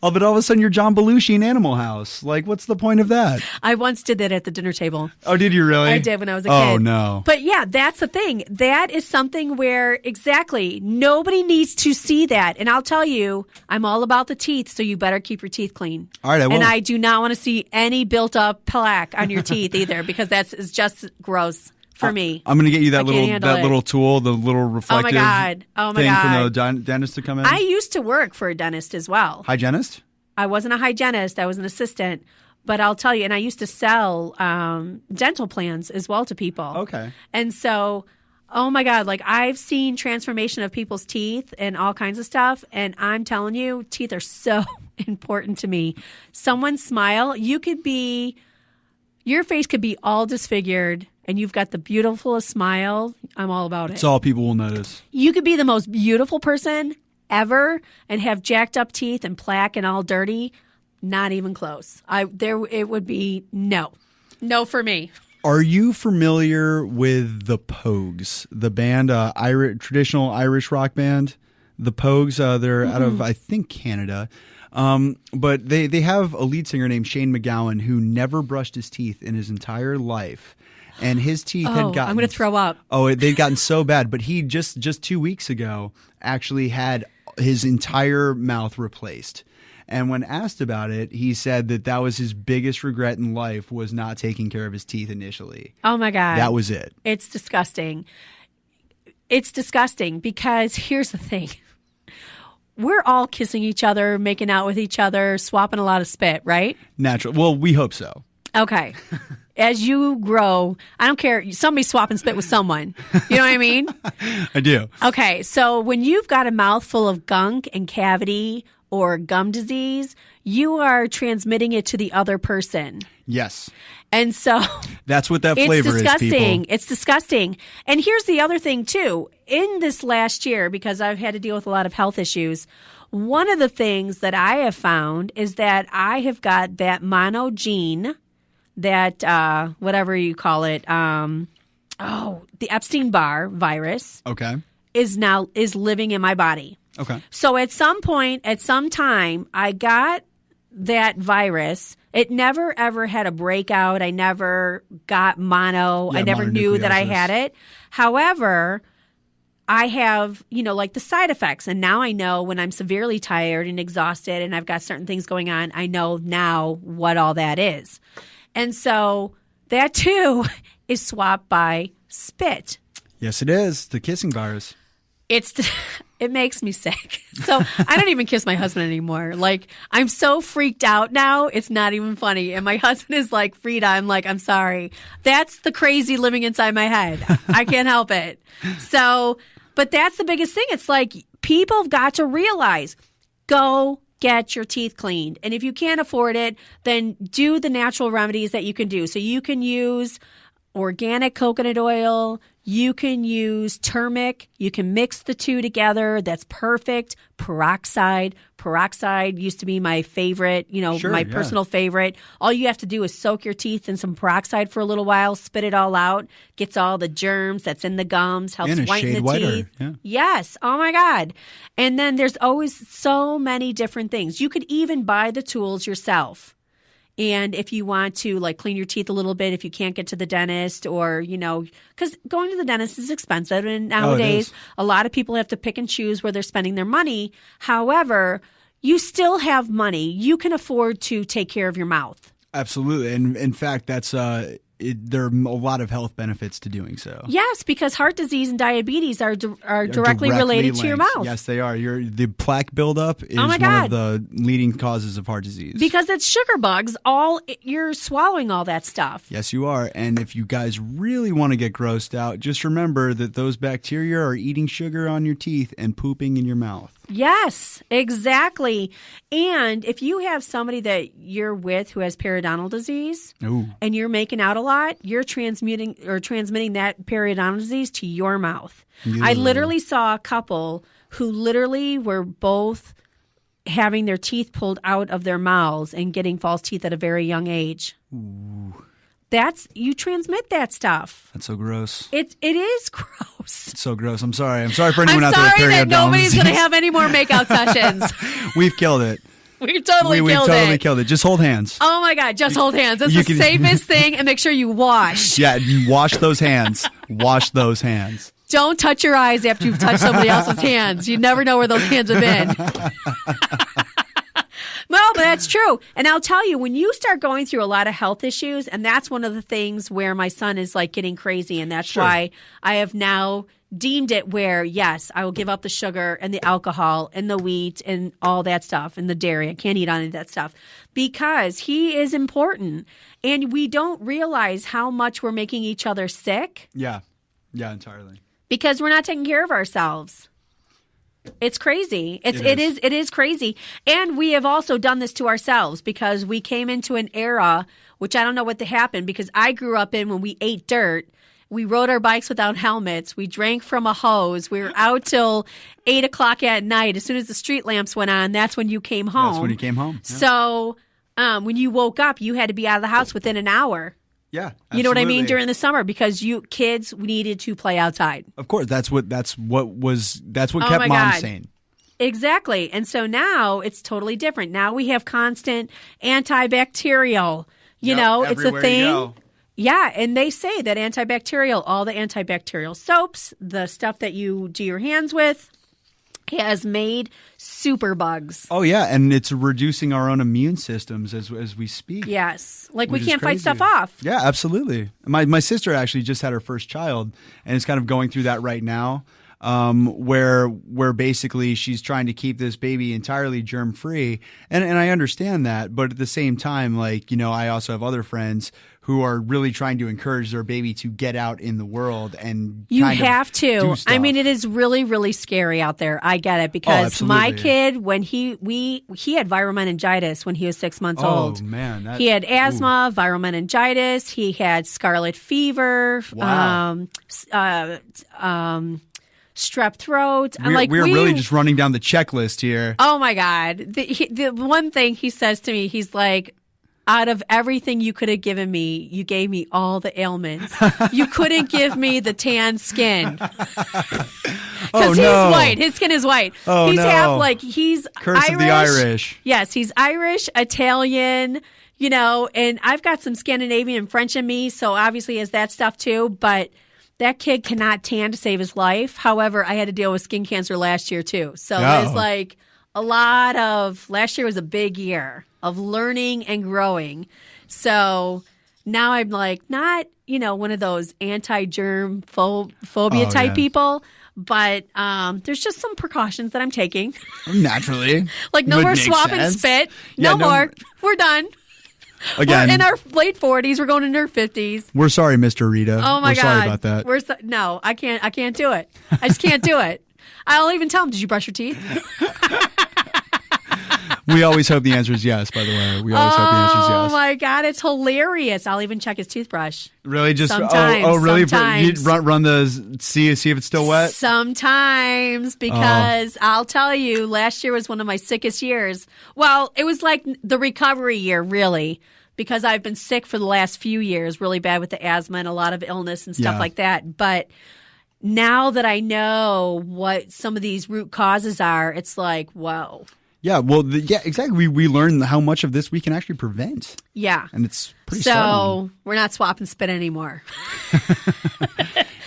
But all of a sudden you're John Belushi in Animal House. Like, what's the point of that? I once did that at the dinner table. Oh, did you really? I did when I was a kid. Oh, no. But yeah, that's the thing. That is something where, exactly, nobody needs to see that. And I'll tell you, I'm all about the teeth, so you better keep your teeth clean. All right, I will. And I do not want to see any built-up plaque on your teeth either, because is just gross. For me, I'm going to get you that little tool, the little reflective thing for the dentist to come in. I used to work for a dentist as well. Hygienist? I wasn't a hygienist. I was an assistant. But I'll tell you, and I used to sell dental plans as well to people. Okay. And so, oh my God, like I've seen transformation of people's teeth and all kinds of stuff. And I'm telling you, teeth are so important to me. Someone's smile, your face could be all disfigured, and you've got the beautifulest smile. I'm all about it. It's all people will notice. You could be the most beautiful person ever and have jacked up teeth and plaque and all dirty. Not even close. It would be no for me. Are you familiar with the Pogues, the band, traditional Irish rock band? The Pogues, they're out of, I think, Canada. But they have a lead singer named Shane MacGowan who never brushed his teeth in his entire life. And his teeth had gotten... I'm going to throw up. Oh, they'd gotten so bad. But he just 2 weeks ago actually had his entire mouth replaced. And when asked about it, he said that was his biggest regret in life, was not taking care of his teeth initially. Oh, my God. That was it. It's disgusting. It's disgusting because here's the thing. We're all kissing each other, making out with each other, swapping a lot of spit, right? Natural. Well, we hope so. Okay. As you grow, I don't care. Somebody's swapping spit with someone. You know what I mean? I do. Okay. So when you've got a mouth full of gunk and cavity, or gum disease, you are transmitting it to the other person. Yes. And so that's what that flavor is, people. It's disgusting. And here's the other thing, too. In this last year, because I've had to deal with a lot of health issues, one of the things that I have found is that I have got that mono gene, that whatever you call it, the Epstein-Barr virus. Okay. Is living in my body. Okay. So at some point, at some time, I got that virus. It never ever had a breakout. I never got mono. I never knew that I had it. However, I have, like the side effects. And now I know when I'm severely tired and exhausted and I've got certain things going on, I know now what all that is. And so that too is swapped by spit. Yes, it is. The kissing virus. It makes me sick. So I don't even kiss my husband anymore. Like, I'm so freaked out now, it's not even funny. And my husband is like, Rita, I'm like, I'm sorry. That's the crazy living inside my head. I can't help it. So, but that's the biggest thing. It's like, people have got to realize, go get your teeth cleaned. And if you can't afford it, then do the natural remedies that you can do. So you can use organic coconut oil. You can use turmeric. You can mix the two together. That's perfect. Peroxide. Peroxide used to be my favorite, personal favorite. All you have to do is soak your teeth in some peroxide for a little while, spit it all out, gets all the germs that's in the gums, helps whiten the teeth. Yeah. Yes. Oh, my God. And then there's always so many different things. You could even buy the tools yourself. And if you want to clean your teeth a little bit, if you can't get to the dentist or, because going to the dentist is expensive. And nowadays, a lot of people have to pick and choose where they're spending their money. However, you still have money. You can afford to take care of your mouth. Absolutely. And in fact, that's there are a lot of health benefits to doing so. Yes, because heart disease and diabetes are directly related linked to your mouth. Yes, they are. The plaque buildup is one of the leading causes of heart disease. Because it's sugar bugs. You're swallowing all that stuff. Yes, you are. And if you guys really want to get grossed out, just remember that those bacteria are eating sugar on your teeth and pooping in your mouth. Yes, exactly. And if you have somebody that you're with who has periodontal disease and you're making out a lot, you're transmitting that periodontal disease to your mouth. Yeah. I literally saw a couple who literally were both having their teeth pulled out of their mouths and getting false teeth at a very young age. Ooh. You transmit that stuff. That's so gross. It is gross. It's so gross. I'm sorry for anyone out there with periodontal disease. I'm sorry that nobody's going to have any more makeout sessions. We've killed it. We've totally killed it. Just hold hands. Oh my God, just hold hands. That's the safest thing, and make sure you wash. Yeah, you wash those hands. Wash those hands. Don't touch your eyes after you've touched somebody else's hands. You never know where those hands have been. Well, but that's true. And I'll tell you, when you start going through a lot of health issues, and that's one of the things where my son is getting crazy, and that's why I have now deemed it where, yes, I will give up the sugar and the alcohol and the wheat and all that stuff and the dairy. I can't eat any of that stuff because he is important. And we don't realize how much we're making each other sick. Yeah. Yeah, entirely. Because we're not taking care of ourselves. It's crazy. It is crazy. And we have also done this to ourselves because we came into an era, which I don't know what happened, because I grew up in when we ate dirt. We rode our bikes without helmets. We drank from a hose. We were out till 8 o'clock at night. As soon as the street lamps went on, that's when you came home. That's when you came home. Yeah. So when you woke up, you had to be out of the house within an hour. Yeah, absolutely. You know what I mean? During the summer, because kids needed to play outside. Of course, that's what kept mom sane. Exactly. And so now it's totally different. Now we have constant antibacterial. It's a thing. Yeah, and they say that all the antibacterial soaps, the stuff that you do your hands with, has made superbugs. Oh, yeah, and it's reducing our own immune systems as we speak. Yes, we can't fight stuff off. Yeah, absolutely. My sister actually just had her first child, and is kind of going through that right now, where basically she's trying to keep this baby entirely germ-free. And I understand that, but at the same time, I also have other friends who are really trying to encourage their baby to get out in the world and you kind have of to. do stuff. I mean, it is really, really scary out there. I get it because my kid, when he had viral meningitis when he was 6 months old. Oh man, he had asthma, viral meningitis. He had scarlet fever. Wow. Strep throat. We're really just running down the checklist here. Oh my God! The one thing he says to me, he's like, out of everything you could have given me, you gave me all the ailments. You couldn't give me the tan skin. Because he's white. His skin is white. Oh, he's no. He's Curse Irish. of the Irish. Yes, he's Irish, Italian, and I've got some Scandinavian and French in me, so obviously he has that stuff too, but that kid cannot tan to save his life. However, I had to deal with skin cancer last year too. So there's like a lot of, last year was a big year of learning and growing. So now I'm like, not, one of those anti-germ phobia type people, but there's just some precautions that I'm taking. Naturally. Like no more swap and spit. No more. We're done. Again, we're in our late 40s. We're going into our 50s. We're sorry, Mr. Rita. Oh my we're God. Sorry about that. No, I can't do it. I just can't do it. I'll even tell him, did you brush your teeth? We always hope the answer is yes, by the way. We always hope the answer is yes. Oh my God, it's hilarious. I'll even check his toothbrush. Really? Just sometimes, really? Sometimes. You run the see if it's still wet? Sometimes, because I'll tell you, last year was one of my sickest years. Well, it was like the recovery year, really, because I've been sick for the last few years, really bad with the asthma and a lot of illness and stuff like that. But now that I know what some of these root causes are, it's like, whoa. Yeah, well, exactly. We learned how much of this we can actually prevent. Yeah. And it's pretty So we're not swap and spit anymore.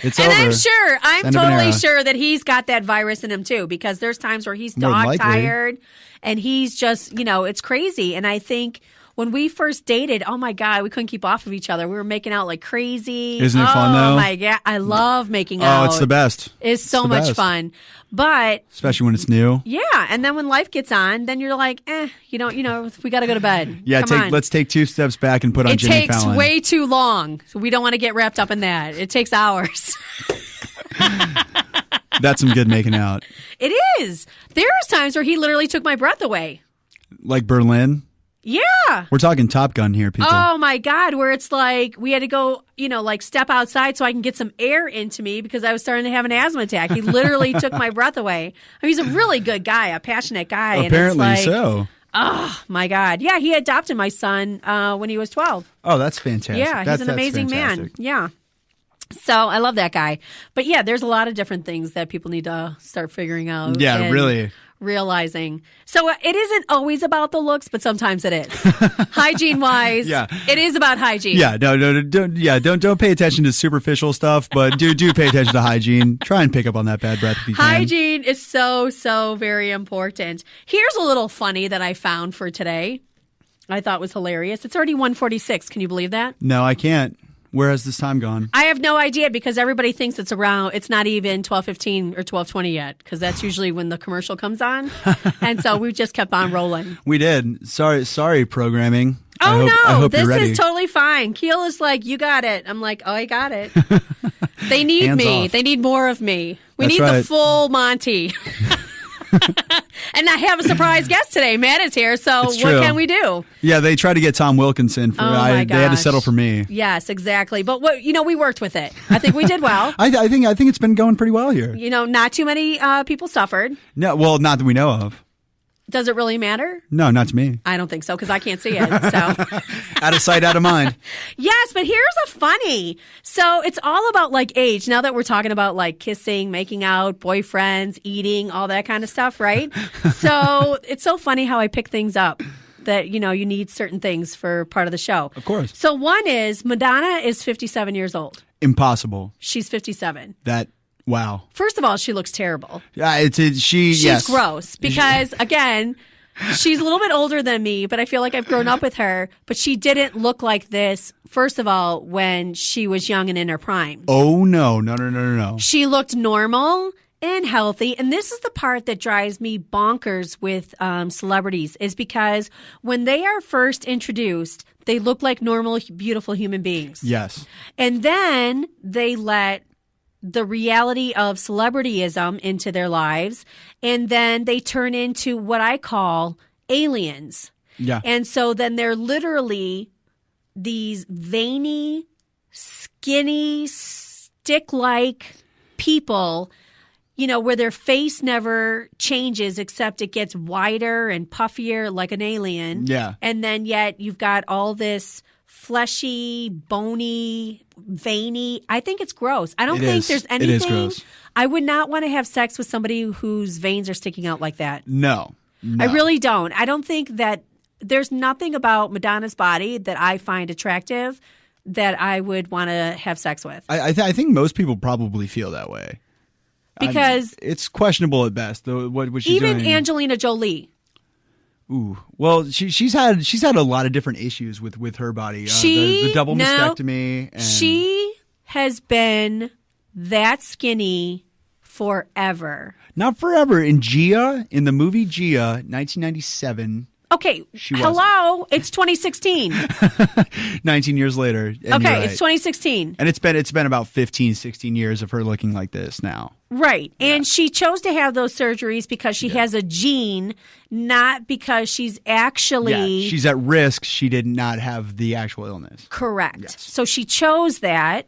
It's and over. I'm totally sure that he's got that virus in him too, because there's times where he's dog tired and he's just, it's crazy. And I think when we first dated, oh my God, we couldn't keep off of each other. We were making out like crazy. Isn't it fun though? Oh my God, I love making out. Oh, it's the best. It's so much fun. But especially when it's new. Yeah, and then when life gets on, then you're like, we got to go to bed. Yeah, let's take 2 steps back and put on Jimmy Fallon. It takes way too long, so we don't want to get wrapped up in that. It takes hours. That's some good making out. It is. There's times where he literally took my breath away. Like Berlin? Yeah. We're talking Top Gun here, people. Oh my God, where it's like we had to go, step outside so I can get some air into me because I was starting to have an asthma attack. He literally took my breath away. I mean, he's a really good guy, a passionate guy. Apparently and it's like, so. Oh my God. Yeah, he adopted my son when he was 12. Oh, that's fantastic. Yeah, he's an amazing man. Yeah. So I love that guy. But yeah, there's a lot of different things that people need to start figuring out. Yeah, really. Realizing. So it isn't always about the looks, but sometimes it is. Hygiene wise, it is about hygiene. Yeah, don't pay attention to superficial stuff, but do pay attention to hygiene. Try and pick up on that bad breath if you can. Hygiene is so very important. Here's a little funny that I found for today. I thought was hilarious. It's already 1:46. Can you believe that? No, I can't. Where has this time gone? I have no idea because everybody thinks it's not even 12:15 or 12:20 yet because that's usually when the commercial comes on. And so we just kept on rolling. We did. Sorry, programming. Oh, I hope this you're ready. is totally fine. Keel is like, you got it. I'm like, oh, I got it. They need Hands me. off. They need more of me. We That's need right. the full Monty. And I have a surprise guest today. Matt is here, so what can we do? Yeah, they tried to get Tom Wilkinson. They had to settle for me. Yes, exactly. But we worked with it. I think we did well. I think it's been going pretty well here. Not too many people suffered. No, well, not that we know of. Does it really matter? No, not to me. I don't think so because I can't see it. So out of sight, out of mind. Yes, but here's a funny. So it's all about like age. Now that we're talking about like kissing, making out, boyfriends, eating, all that kind of stuff, right? So it's so funny how I pick things up that, you need certain things for part of the show. Of course. So one is Madonna is 57 years old. Impossible. She's 57. Wow. First of all, she looks terrible. Yeah, she's gross because, again, she's a little bit older than me, but I feel like I've grown up with her. But she didn't look like this, first of all, when she was young and in her prime. Oh, no. She looked normal and healthy. And this is the part that drives me bonkers with celebrities is because when they are first introduced, They look like normal, beautiful human beings. Yes. And then they let the reality of celebrityism into their lives, and then they turn into what I call aliens. Yeah. And so then they're literally these veiny, skinny, stick-like people, you know, where their face never changes except it gets wider and puffier like an alien. Yeah. And then yet you've got all this fleshy, bony, veiny. I think it's gross. I don't think there's anything. It is gross. I would not want to have sex with somebody whose veins are sticking out like that. No. I really don't. I don't think that there's nothing about Madonna's body that I find attractive that I would want to have sex with. I think most people probably feel that way. Because it's questionable at best. What she's even doing. Angelina Jolie. Ooh, well, she's had a lot of different issues with her body. The double mastectomy. And she has been that skinny forever. Not forever. In the movie Gia, 1997. Okay, hello, it's 2016. 19 years later. Okay, it's 2016. And it's been about 15, 16 years of her looking like this now. Right. Yeah. And she chose to have those surgeries because she has a gene, not because she's actually... Yeah, she's at risk. She did not have the actual illness. Correct. Yes. So she chose that,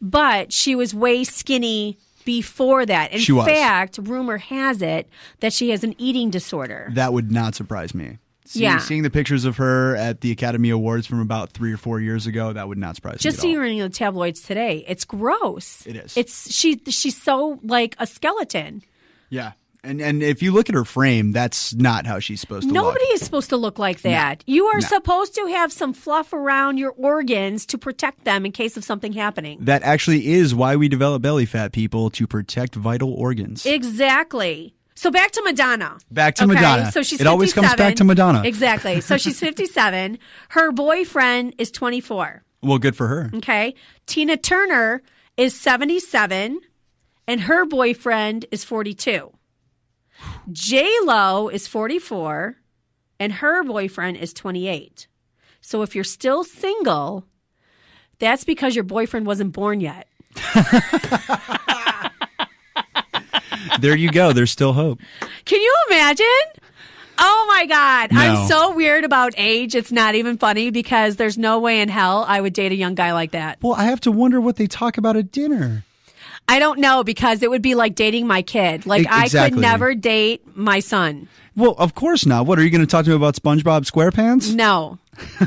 but she was way skinny before that. In fact, rumor has it that she has an eating disorder. That would not surprise me. Seeing the pictures of her at the Academy Awards from about 3 or 4 years ago, that would not surprise me Just at seeing all. her in the tabloids today, it's gross. It is. She's so like a skeleton. Yeah. And if you look at her frame, that's not how she's supposed to look. Nobody is supposed to look like that. No. You are supposed to have some fluff around your organs to protect them in case of something happening. That actually is why we develop belly fat, people, to protect vital organs. Exactly. So back to Madonna. Madonna. So she's 57. It always comes back to Madonna. Exactly. So she's 57. Her boyfriend is 24. Well, good for her. Okay. Tina Turner is 77, and her boyfriend is 42. J-Lo is 44, and her boyfriend is 28. So if you're still single, that's because your boyfriend wasn't born yet. There you go. There's still hope. Can you imagine? Oh, my God. No. I'm so weird about age. It's not even funny because there's no way in hell I would date a young guy like that. Well, I have to wonder what they talk about at dinner. I don't know because it would be like dating my kid. Like Exactly. I could never date my son. Well, of course not. What, are you going to talk to him about SpongeBob SquarePants? No.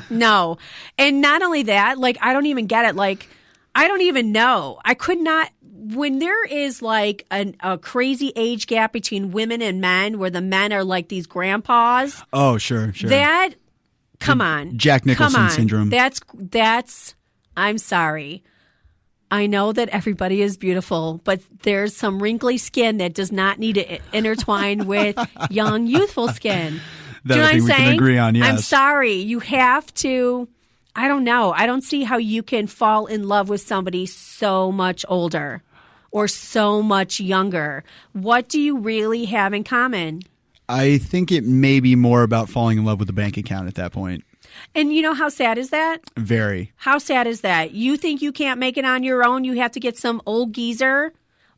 No. And not only that, like I don't even get it. Like I don't even know. I could not. When there is like a crazy age gap between women and men where the men are like these grandpas. Oh, sure. That, come on. Jack Nicholson syndrome. That's, I'm sorry. I know that everybody is beautiful, but there's some wrinkly skin that does not need to intertwine with young, youthful skin. Do you know what I'm saying? We can agree on, yes. I'm sorry. You have to, I don't know. I don't see how you can fall in love with somebody so much older or so much younger. What do you really have in common? I think it may be more about falling in love with the bank account at that point. And you know how sad is that? Very. How sad is that? You think you can't make it on your own? You have to get some old geezer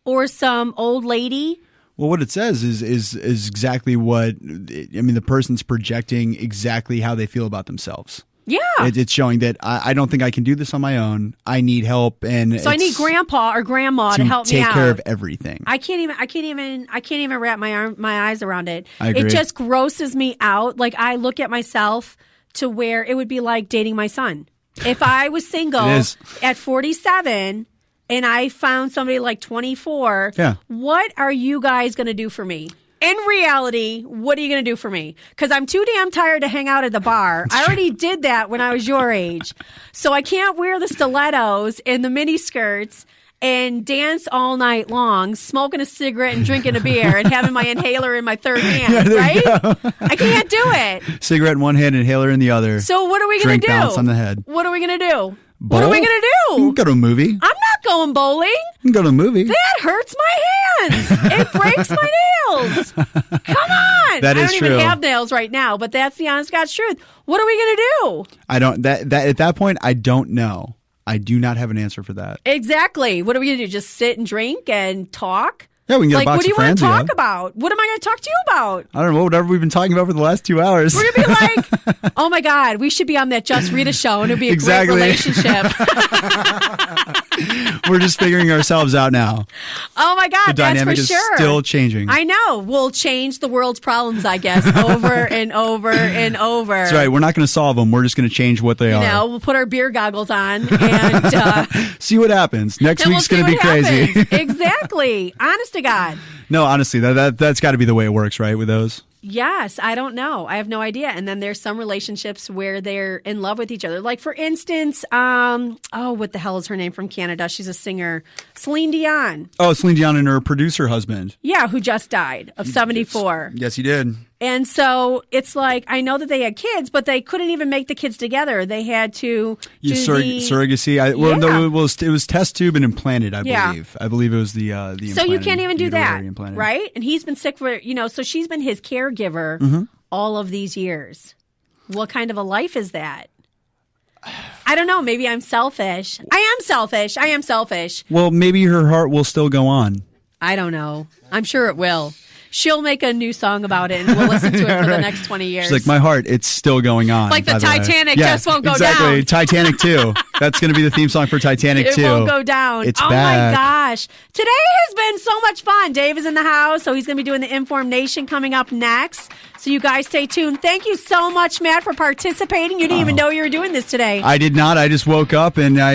or some old lady? Well, what it says is exactly what, I mean, the person's projecting exactly how they feel about themselves. Yeah. It's showing that I don't think I can do this on my own. I need help, and so I need grandpa or grandma to help me out. Take care of everything. I can't even wrap my eyes around it. I agree. It just grosses me out. Like I look at myself to where it would be like dating my son. If I was single at 47 and I found somebody like 24, what are you guys going to do for me? In reality, what are you going to do for me? Because I'm too damn tired to hang out at the bar. I already did that when I was your age. So I can't wear the stilettos and the mini skirts and dance all night long, smoking a cigarette and drinking a beer and having my inhaler in my third hand, right? I can't do it. Cigarette in one hand, inhaler in the other. So what are we going to do? Bounce on the head. What are we going to do? Bowl? What are we going to do? You can go to a movie. I'm not going bowling. You can go to a movie. That hurts my hands. It breaks my nails. Come on. That I is don't true. even have nails right now, but that's the honest God's truth. What are we going to do? I don't. That at that point, I don't know. I do not have an answer for that. Exactly. What are we going to do? Just sit and drink and talk? Yeah, we can get like, a box what do you of want to Franzia. talk about? What am I going to talk to you about? I don't know, whatever we've been talking about for the last 2 hours. We're going to be like, oh my God, we should be on that Just Rita show and it'd be a Exactly. great relationship. We're just figuring ourselves out now. Oh my God, The dynamic that's for is sure. still changing. I know. We'll change the world's problems, I guess, over and over and over. That's right. We're not going to solve them. We're just going to change what they are. You know, we'll put our beer goggles on and See what happens. Next and week's we'll going to be crazy. happens. Exactly. Honest to God. No, honestly, that's got to be the way it works, right, with those? Yes, I don't know. I have no idea. And then there's some relationships where they're in love with each other. Like, for instance, what the hell is her name from Canada? She's a singer. Celine Dion. Oh, Celine Dion and her producer husband. Yeah, who just died of 74. Yes, he did. And so it's like, I know that they had kids, but they couldn't even make the kids together. They had to do surrogacy. It was test tube and implanted, I believe. I believe it was the So you can't even do that, implanted. right? And he's been sick for, so she's been his caregiver all of these years. What kind of a life is that? I don't know. Maybe I'm selfish. I am selfish. Well, maybe her heart will still go on. I don't know. I'm sure it will. She'll make a new song about it, and we'll listen to it for the next 20 years. She's like, my heart, it's still going on. Like the Titanic just won't go exactly. down. Titanic 2. That's going to be the theme song for Titanic 2. It won't go down. It's back. My gosh. Today has been so much fun. Dave is in the house, so he's going to be doing the Informed Nation coming up next. So you guys stay tuned. Thank you so much, Matt, for participating. You didn't even know you were doing this today. I did not. I just woke up and I